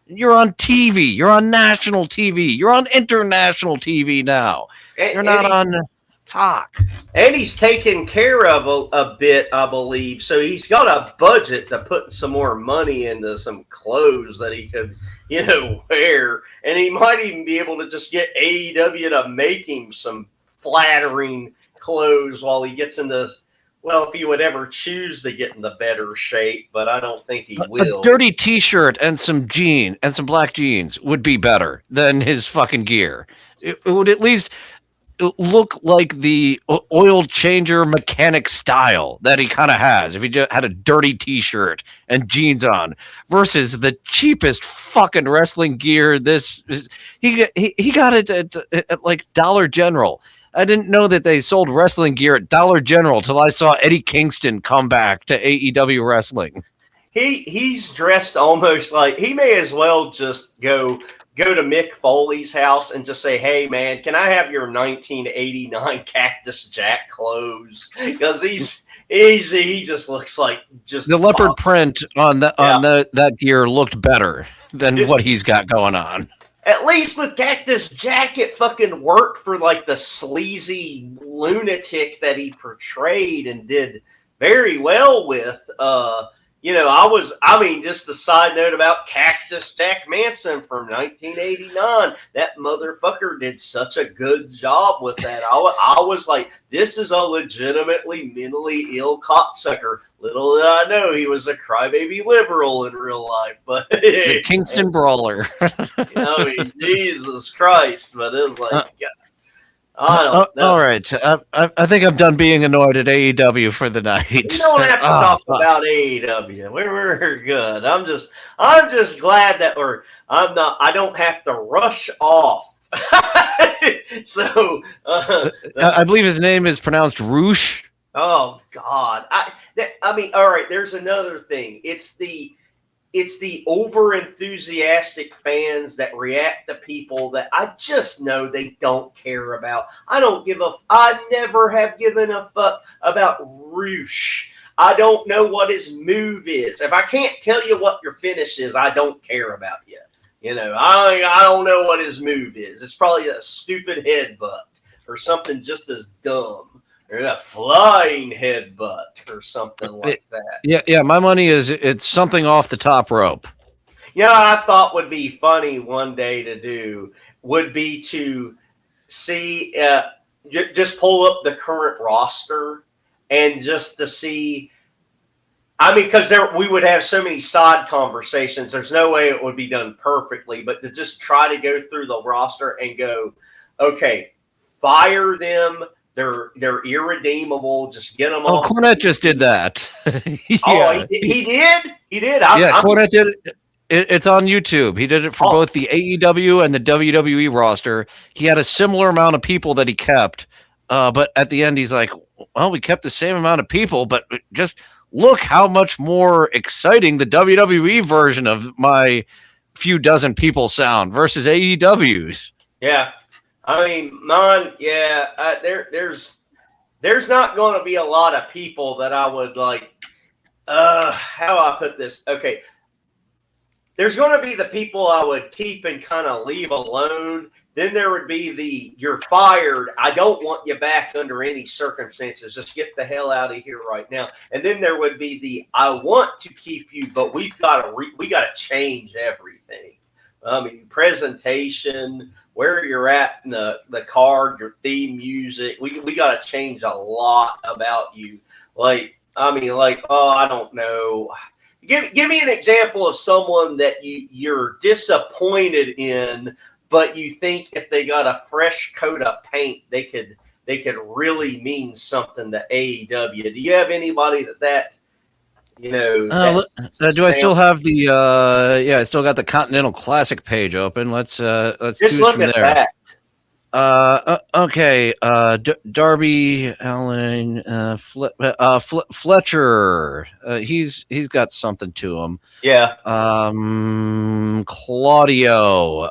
You're on TV. You're on national TV. You're on international TV now. You're not on... Fuck. And he's taken care of a bit, I believe. So he's got a budget to put some more money into some clothes that he could, wear. And he might even be able to just get AEW to make him some flattering clothes while he gets into, if he would ever choose to get in the better shape, but I don't think he will. A dirty t-shirt and some black jeans would be better than his fucking gear. It would at least look like the oil changer mechanic style that he kind of has if he just had a dirty t-shirt and jeans on versus the cheapest fucking wrestling gear. He got it at like Dollar General. I didn't know that they sold wrestling gear at Dollar General till I saw Eddie Kingston come back to AEW wrestling. He's dressed almost like he may as well just go to Mick Foley's house and just say, "Hey man, can I have your 1989 Cactus Jack clothes?" Because he just looks like just the leopard print on that gear looked better than what he's got going on. At least with Cactus Jack, it fucking worked for like the sleazy lunatic that he portrayed and did very well with. Just a side note about Cactus Jack Manson from 1989. That motherfucker did such a good job with that. I was like, this is a legitimately mentally ill cocksucker. Little did I know he was a crybaby liberal in real life. But the Kingston Brawler. Jesus Christ. But it was like... I don't know. All right. I think I'm done being annoyed at AEW for the night. We don't have to talk about AEW. We're good. I'm just glad that I don't have to rush off. So I believe his name is pronounced Roosh. Oh God. All right, there's another thing. It's the over enthusiastic fans that react to people that I just know they don't care about. I never have given a fuck about Roosh. I don't know what his move is. If I can't tell you what your finish is, I don't care about you. I don't know what his move is. It's probably a stupid headbutt or something just as dumb. Or a flying headbutt or something like that. Yeah. My money is it's something off the top rope. I thought would be funny one day to do would be to see, just pull up the current roster and just to see. Because we would have so many side conversations. There's no way it would be done perfectly, but to just try to go through the roster and go, okay, fire them. They're irredeemable. Just get them off. Cornette just did that. Yeah. Oh, he did? He did? Cornette did it. It's on YouTube. He did it for both the AEW and the WWE roster. He had a similar amount of people that he kept. But at the end, he's like, well, we kept the same amount of people, but just look how much more exciting the WWE version of my few dozen people sound versus AEW's. Yeah. Mine, yeah, there's there's not going to be a lot of people that I would like. How do I put this? Okay. There's going to be the people I would keep and kind of leave alone. Then there would be the you're fired. I don't want you back under any circumstances. Just get the hell out of here right now. And then there would be the I want to keep you, but we got to change everything. I mean, presentation, where you're at in the card, your theme music. We got to change a lot about you. I don't know. Give me an example of someone that you're disappointed in, but you think if they got a fresh coat of paint, they could really mean something to AEW. Do you have anybody that do I still have the I still got the Continental Classic page open. Let's just choose look from at there. that. Okay. Darby Allin, Fletcher. He's got something to him. Yeah. Claudio.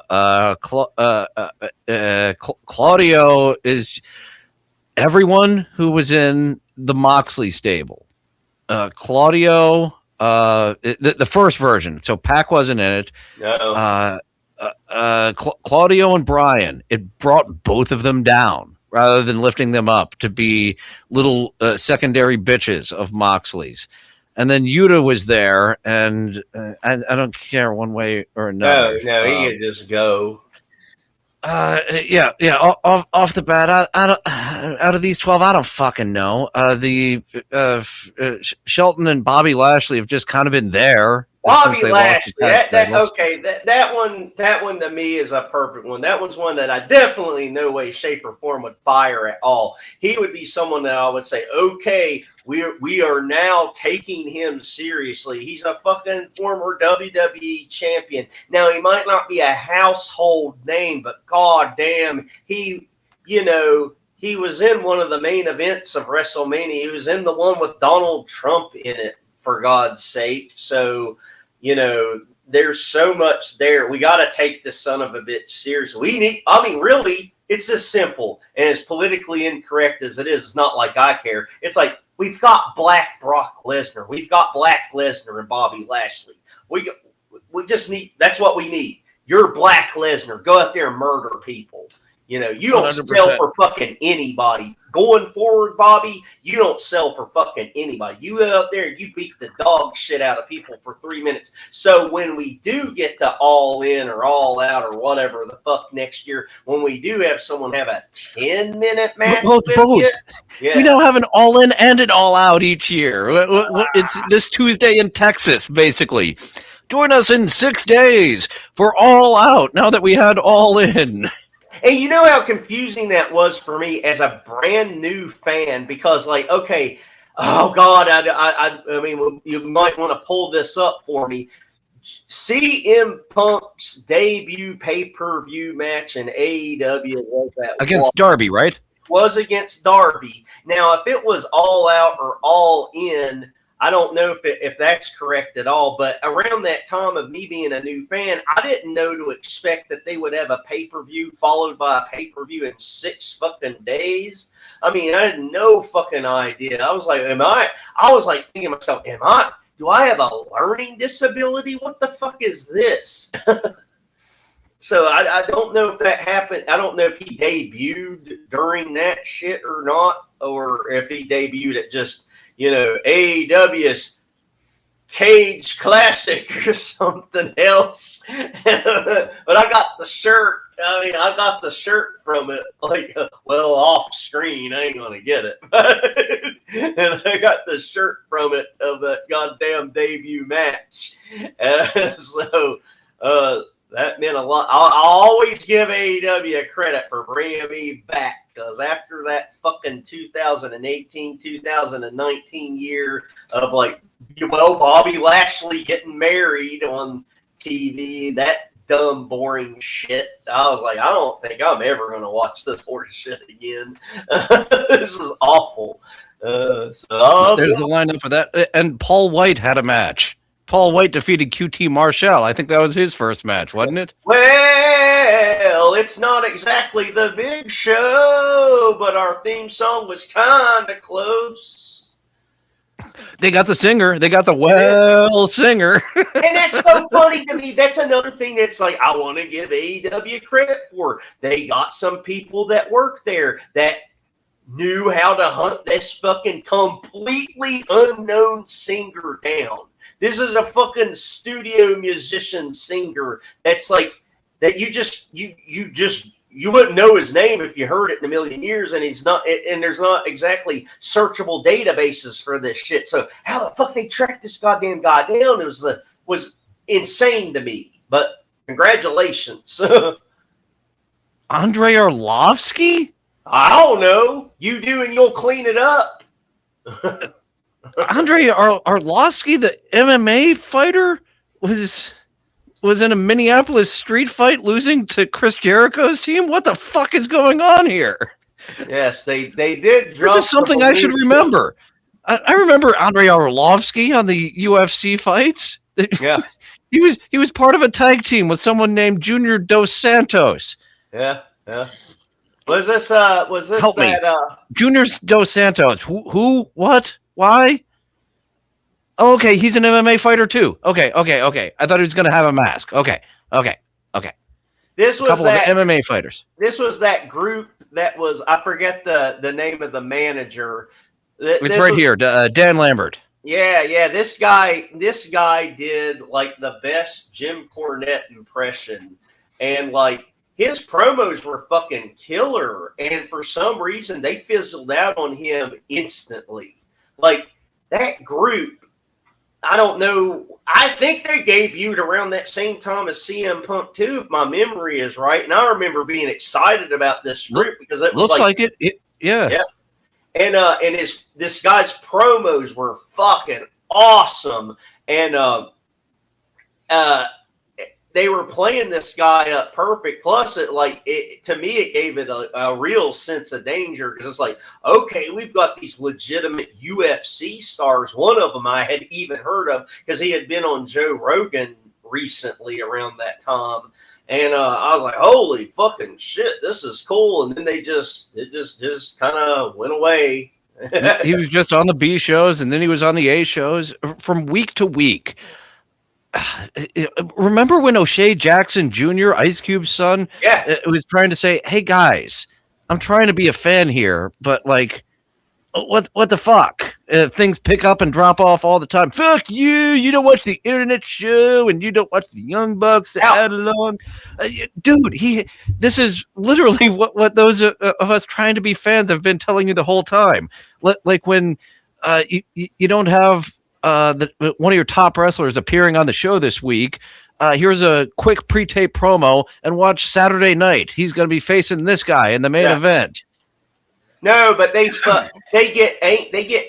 Claudio is everyone who was in the Moxley stable. Claudio, the first version. So Pac wasn't in it. No. Claudio and Brian, it brought both of them down rather than lifting them up to be little secondary bitches of Moxley's. And then Yuta was there, and I don't care one way or another. No, he could just go. Off the bat, out of these 12, I don't fucking know. Shelton and Bobby Lashley have just kind of been there. Bobby Lashley, that one to me is a perfect one. That one's one that I definitely no way, shape, or form would fire at all. He would be someone that I would say, okay, we are now taking him seriously. He's a fucking former WWE champion. Now he might not be a household name, but goddamn, he was in one of the main events of WrestleMania. He was in the one with Donald Trump in it, for God's sake. So, there's so much there. We got to take this son of a bitch seriously. Really, it's as simple and as politically incorrect as it is. It's not like I care. It's like, we've got Black Brock Lesnar. We've got Black Lesnar and Bobby Lashley. We just need, that's what we need. You're Black Lesnar. Go out there and murder people. You don't 100%. sell for fucking anybody. Going forward, Bobby, you don't sell for fucking anybody. You go out there and you beat the dog shit out of people for 3 minutes. So when we do get the All In or All Out or whatever the fuck next year, when we do have someone have a 10-minute match both. Yeah. We now have an All In and an All Out each year. It's this Tuesday in Texas, basically. Join us in 6 days for All Out now that we had All In. And you know how confusing that was for me as a brand new fan, because okay, oh God, I mean, you might want to pull this up for me. CM Punk's debut pay-per-view match in AEW was that against Darby, right? Was against Darby. Now, if it was All Out or All In, I don't know if that's correct at all, but around that time of me being a new fan, I didn't know to expect that they would have a pay-per-view followed by a pay-per-view in 6 fucking days. I mean, I had no fucking idea. I was like, thinking to myself, do I have a learning disability? What the fuck is this? So I don't know if that happened. I don't know if he debuted during that shit or not, or if he debuted at just, AEW's Cage Classic or something else. But I got the shirt. I got the shirt from it, off screen. I ain't going to get it. And I got the shirt from it of that goddamn debut match. That meant a lot. I'll always give AEW credit for bringing me back, because after that fucking 2018, 2019 year of Bobby Lashley getting married on TV, that dumb, boring shit, I was like, I don't think I'm ever going to watch this horse shit again. This is awful. There's the lineup for that. And Paul White had a match. Paul White defeated QT Marshall. I think that was his first match, wasn't it? Well, Well, it's not exactly the big show, but our theme song was kind of close. They got the singer. They got the singer. And that's so funny to me. That's another thing that's like, I want to give AEW credit for. They got some people that work there that knew how to hunt this fucking completely unknown singer down. This is a fucking studio musician singer that's like, that you wouldn't know his name if you heard it in a million years, and he's not, and there's not exactly searchable databases for this shit. So how the fuck they tracked this goddamn guy down was insane to me. But congratulations. Andre Arlovsky? I don't know. You do, and you'll clean it up. Andre Arlovsky, the MMA fighter, was in a Minneapolis street fight, losing to Chris Jericho's team. What the fuck is going on here? Yes, they did. This is something I should remember. I remember Andre Arlovsky on the UFC fights. Yeah, he was part of a tag team with someone named Junior Dos Santos. Yeah. Was this Help that me. Junior Dos Santos? Who? What? Why? Oh, okay, he's an MMA fighter too. Okay. I thought he was going to have a mask. Okay. This was a couple of MMA fighters. This was that group that was, I forget the name of the manager. It's right here, Dan Lambert. Yeah. This guy did like the best Jim Cornette impression, and like his promos were fucking killer. And for some reason, they fizzled out on him instantly. Like that group, I don't know. I think they debuted around that same time as CM Punk too, if my memory is right. And I remember being excited about this group because it was looks like it. Yeah. And this guy's promos were fucking awesome, and they were playing this guy up perfect. Plus, to me, it gave it a real sense of danger because it's like, okay, we've got these legitimate UFC stars. One of them I had even heard of because he had been on Joe Rogan recently around that time, and I was like, holy fucking shit, this is cool. And then it just kind of went away. He was just on the B shows, and then he was on the A shows from week to week. Remember when O'Shea Jackson Jr., Ice Cube's son, was trying to say, hey guys, I'm trying to be a fan here, but like, what the fuck? Things pick up and drop off all the time. Fuck you don't watch the internet show, and you don't watch the Young Bucks add along. Dude, this is literally what those of us trying to be fans have been telling you the whole time. Like when you don't have one of your top wrestlers appearing on the show this week. Here's a quick pre-tape promo, and watch Saturday night. He's going to be facing this guy in the main event. No, but they get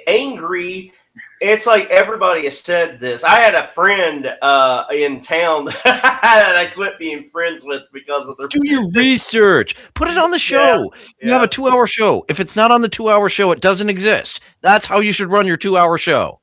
angry. It's like everybody has said this. I had a friend in town that I quit being friends with because of their. Do your research. Put it on the show. You have a 2-hour show. If it's not on the 2-hour show, it doesn't exist. That's how you should run your 2-hour show.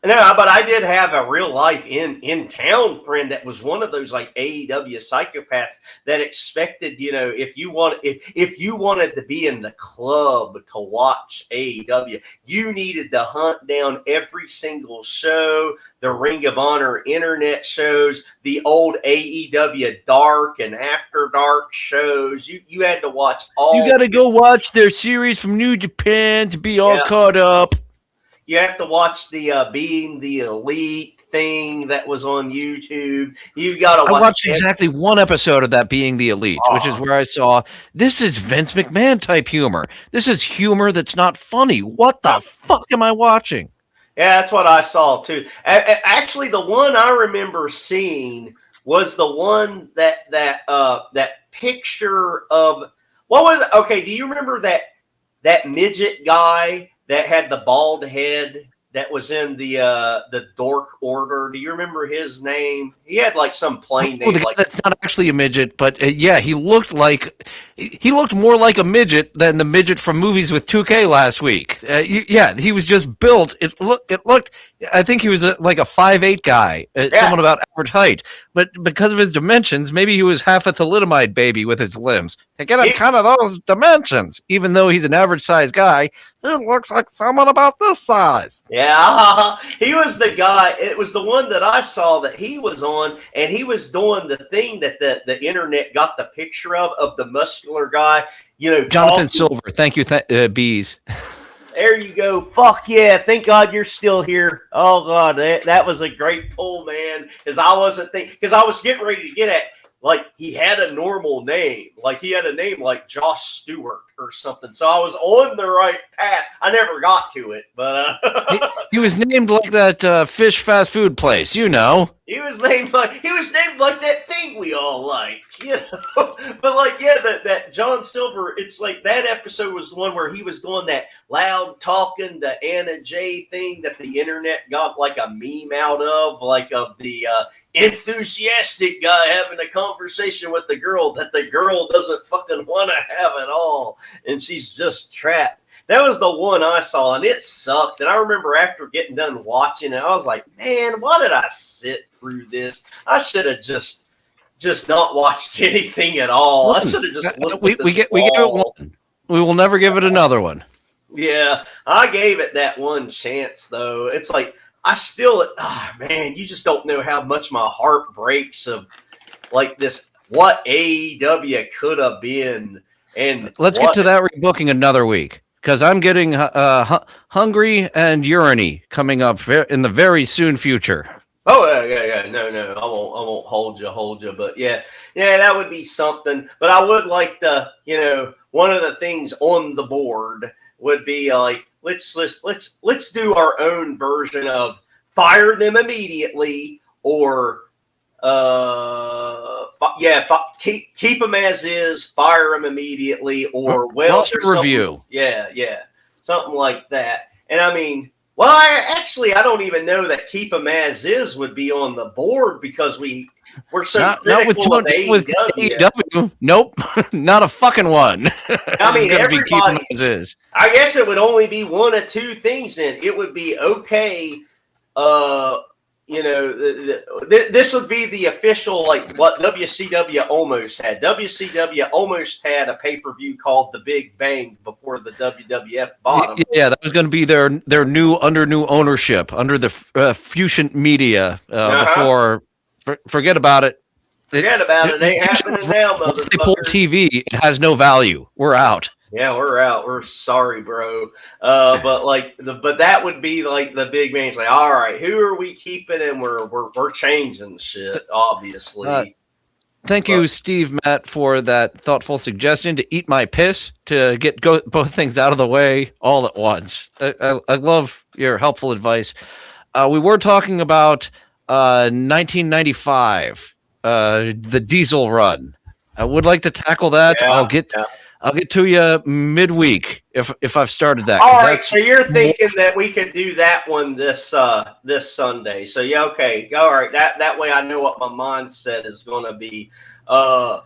No, but I did have a real life in town friend that was one of those like AEW psychopaths that expected, if you wanted to be in the club to watch AEW, you needed to hunt down every single show, the Ring of Honor internet shows, the old AEW dark and after dark shows. You had to watch all. You got to go watch their series from New Japan to be all caught up. You have to watch the Being the Elite thing that was on YouTube. You got to watch. I watched exactly one episode of that Being the Elite, which is where I saw this is Vince McMahon type humor. This is humor that's not funny. What the fuck am I watching? Yeah, that's what I saw too. Actually, the one I remember seeing was the one that picture of what was it? Okay, do you remember that midget guy that had the bald head that was in the Dork Order? Do you remember his name? He had like some plain name. That's not actually a midget, but he looked more like a midget than the midget from Movies with 2K last week. He was just built. It looked I think he was like a 5'8" guy, someone about average height. But because of his dimensions, maybe he was half a thalidomide baby with his limbs. To get him kind of those dimensions, even though he's an average size guy, he looks like someone about this size. Yeah, he was the guy. It was the one that I saw that he was on, and he was doing the thing that the internet got the picture of the muscular guy. You know, Jonathan Silver. Thank you, bees. There you go. Fuck yeah. Thank God you're still here. Oh, God. That was a great pull, man. Because I wasn't thinking, because I was getting ready to get at, like, he had a normal name. Like, he had a name like Josh Stewart or something. So I was on the right path. I never got to it, but. He was named like that fish fast food place, you know. He was named like that thing we all like, you know. But like, yeah, that John Silver, it's like that episode was the one where he was doing that loud talking to Anna J thing that the internet got like a meme out of, like of the enthusiastic guy having a conversation with the girl that the girl doesn't fucking want to have at all, and she's just trapped. That was the one I saw, and it sucked. And I remember after getting done watching it, I was like, man, why did I sit through this? I should have just not watched anything at all. I should have just looked we give it one. We will never give it another one. Yeah, I gave it that one chance, though. It's like, I still, man, you just don't know how much my heart breaks of, like, this, what AEW could have been. And let's get to that rebooking another week. Because I'm getting hungry and urine coming up in the very soon future. Oh yeah. No, I won't hold you. But yeah, that would be something. But I would like to, you know, one of the things on the board would be like, let's do our own version of fire them immediately, or keep them as is, fire them immediately, or review. Yeah, something like that. And I mean, well, I don't even know that keep them as is would be on the board because we're so critical of AEW. Nope, not a fucking one. I mean, everybody. Be keep them as is. I guess it would only be one of two things. Then it would be okay. You know, this would be the official, like what WCW almost had. WCW almost had a pay-per-view called The Big Bang before the WWF bought them. Yeah, that was going to be their new ownership, under the Fusion Media. Before, forget about it. Forget about it. It ain't happening now, motherfucker. Once they pull TV, it has no value. We're out. Yeah, we're out. We're sorry, bro. But that would be like the big man. It's like, all right, who are we keeping? And we're changing shit, obviously. Thank you, Steve Matt, for that thoughtful suggestion to eat my piss, to get both things out of the way all at once. I love your helpful advice. We were talking about 1995, the Diesel run. I would like to tackle that. Yeah, I'll get to you midweek if I've started that. All right, so you're thinking that we could do that one this Sunday. So yeah, okay, all right. That way I know what my mindset is going to be. I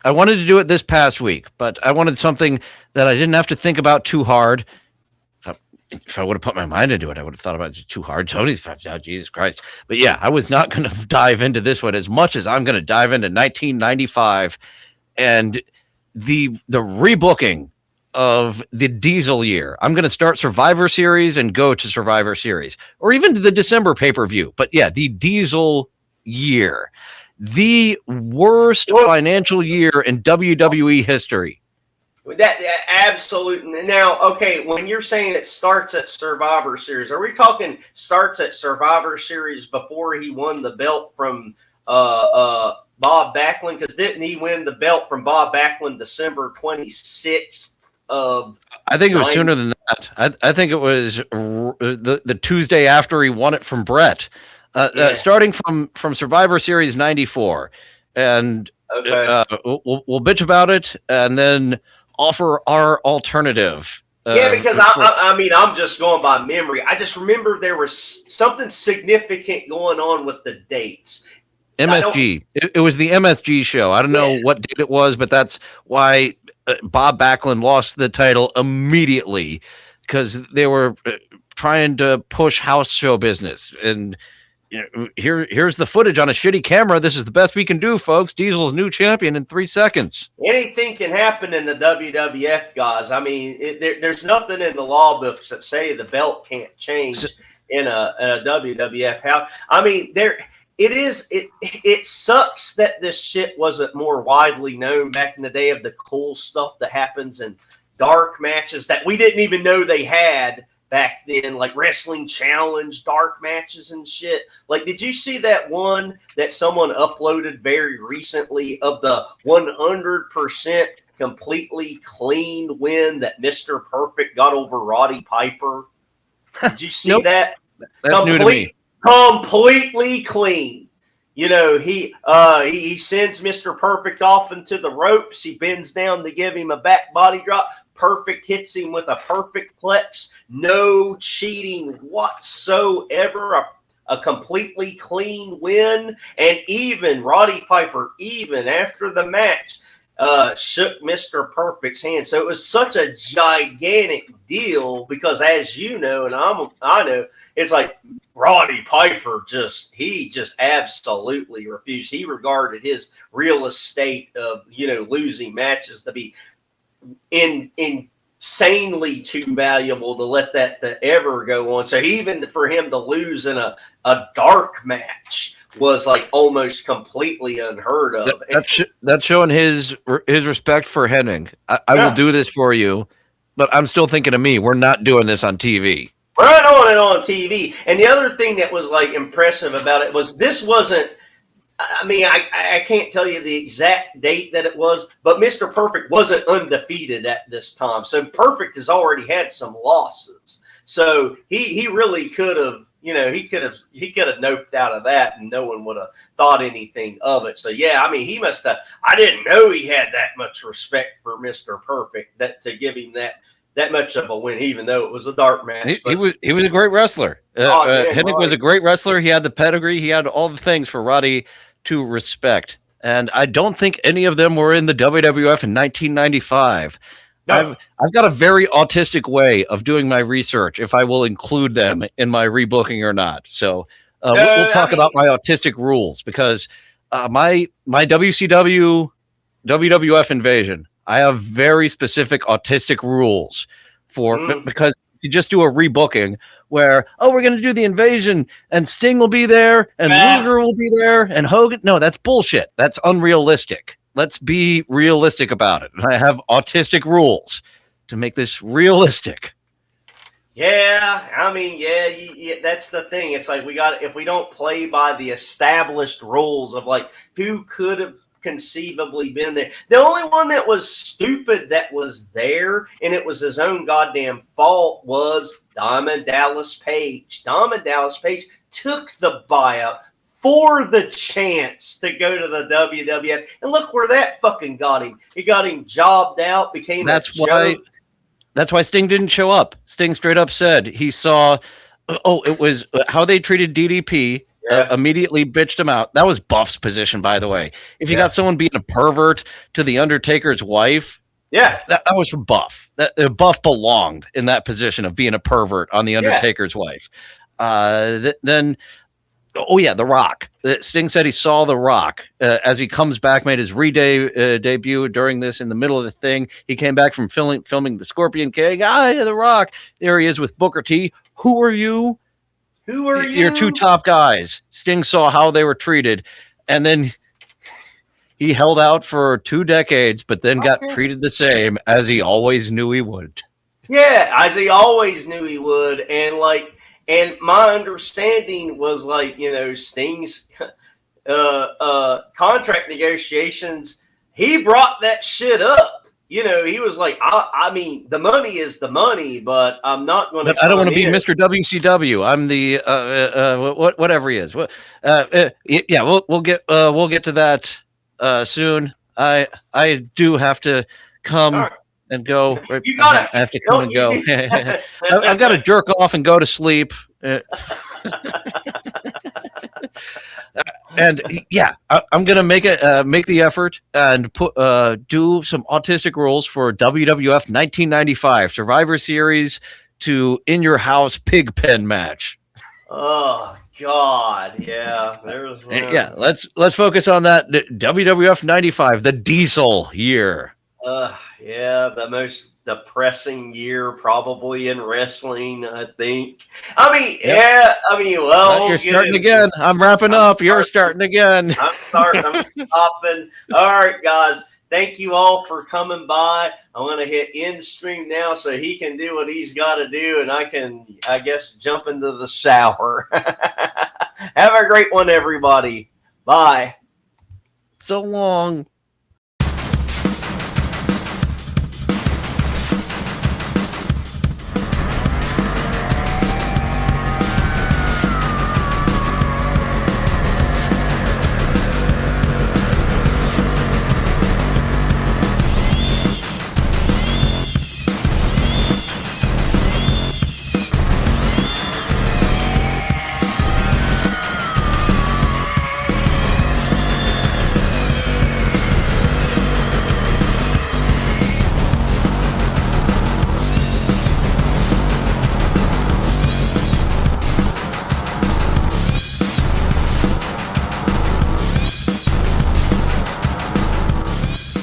wanted to do it this past week, but I wanted something that I didn't have to think about too hard. If I would have put my mind into it, I would have thought about it too hard. Tony's, oh, Jesus Christ. But yeah, I was not going to dive into this one as much as I'm going to dive into 1995 and the rebooking of the Diesel year. I'm going to start Survivor Series and go to Survivor Series, or even the December pay-per-view. But yeah, the Diesel year, the worst financial year in WWE history. That absolutely. Now, okay, when you're saying it starts at Survivor Series, are we talking starts at Survivor Series before he won the belt from Bob Backlund? Because didn't he win the belt from Bob Backlund December 26th of? I think it was sooner than that. I think it was the Tuesday after he won it from Brett. Starting from Survivor Series 94, and okay. We'll bitch about it, and then offer our alternative. Because I mean, I'm just going by memory. I just remember there was something significant going on with the dates. MSG. It was the MSG show. I don't know what date it was, but that's why Bob Backlund lost the title immediately, because they were trying to push house show business. And here's the footage on a shitty camera. This is the best we can do, folks. Diesel's new champion in 3 seconds. Anything can happen in the WWF, guys. I mean, there's nothing in the law books that say the belt can't change in a WWF. How? I mean, it sucks that this shit wasn't more widely known back in the day of the cool stuff that happens in dark matches that we didn't even know they had back then, like Wrestling Challenge dark matches and shit. Like, did you see that one that someone uploaded very recently of the 100% completely clean win that Mr. Perfect got over Roddy Piper? Did you see that? That's new to me. Completely clean. You know, he sends Mr. Perfect off into the ropes. He bends down to give him a back body drop. Perfect hits him with a perfect plex. No cheating whatsoever. A completely clean win. And even Roddy Piper, even after the match, shook Mr. Perfect's hand. So it was such a gigantic deal because, as you know, and I know, it's like Roddy Piper just absolutely refused. He regarded his real estate of, losing matches to be insanely too valuable to let that to ever go on. So even for him to lose in a dark match was like almost completely unheard of. That's showing his respect for Hennig. I will do this for you, but I'm still thinking of me. We're not doing this on TV. We're not doing it on TV. And the other thing that was like impressive about it was this wasn't, I mean, I can't tell you the exact date that it was, but Mr. Perfect wasn't undefeated at this time. So Perfect has already had some losses. So he really could have, he could have noped out of that and no one would have thought anything of it. So yeah, I mean, he must have, I didn't know he had that much respect for Mr. Perfect that to give him that much of a win, even though it was a dark match. He was a great wrestler. Hennig was a great wrestler. He had the pedigree. He had all the things for Roddy to respect. And I don't think any of them were in the WWF in 1995. No. I've got a very autistic way of doing my research, if I will include them in my rebooking or not. So we'll talk about my autistic rules because my WCW WWF invasion, I have very specific autistic rules because you just do a rebooking where, we're going to do the invasion and Sting will be there and Luger will be there and Hogan. No, that's bullshit. That's unrealistic. Let's be realistic about it. And I have autistic rules to make this realistic. Yeah, I mean, yeah, that's the thing. It's like if we don't play by the established rules of like who could have conceivably been there. The only one that was stupid that was there, and it was his own goddamn fault, was Diamond Dallas Page. Diamond Dallas Page took the buyout for the chance to go to the WWF, and look where that fucking got him. He got him jobbed out, became That's why Sting didn't show up. Sting straight up said he saw, it was how they treated DDP. Immediately bitched him out. That was Buff's position, by the way. If you got someone being a pervert to the Undertaker's wife, that was from Buff. Buff belonged in that position of being a pervert on the Undertaker's wife. Then, The Rock. Sting said he saw The Rock as he comes back, made his debut during this in the middle of the thing. He came back from filming The Scorpion King. The Rock. There he is with Booker T. Who are you? Who are you? Your two top guys. Sting saw how they were treated, and then he held out for 2 decades, but then got treated the same as he always knew he would. Yeah, as he always knew he would. And my understanding was Sting's contract negotiations, he brought that shit up. He was like, I mean, the money is the money, but I'm not going to. I don't want to be Mr. WCW. I'm the whatever he is. We'll get to that soon. I do have to come and go. I have to come and go. I've got to jerk off and go to sleep. And I'm gonna make the effort and do some autistic rules for WWF 1995 Survivor Series to in your house pig pen match. Oh God, yeah. There's Yeah, let's focus on that. WWF 95, the Diesel year. Yeah, the most depressing year probably in wrestling, I think. I mean, yeah, I mean, well, you're starting again. I'm wrapping up. You're starting again. I'm stopping. All right, guys. Thank you all for coming by. I'm going to hit end stream now so he can do what he's got to do, and I can, I guess, jump into the shower. Have a great one, everybody. Bye. So long.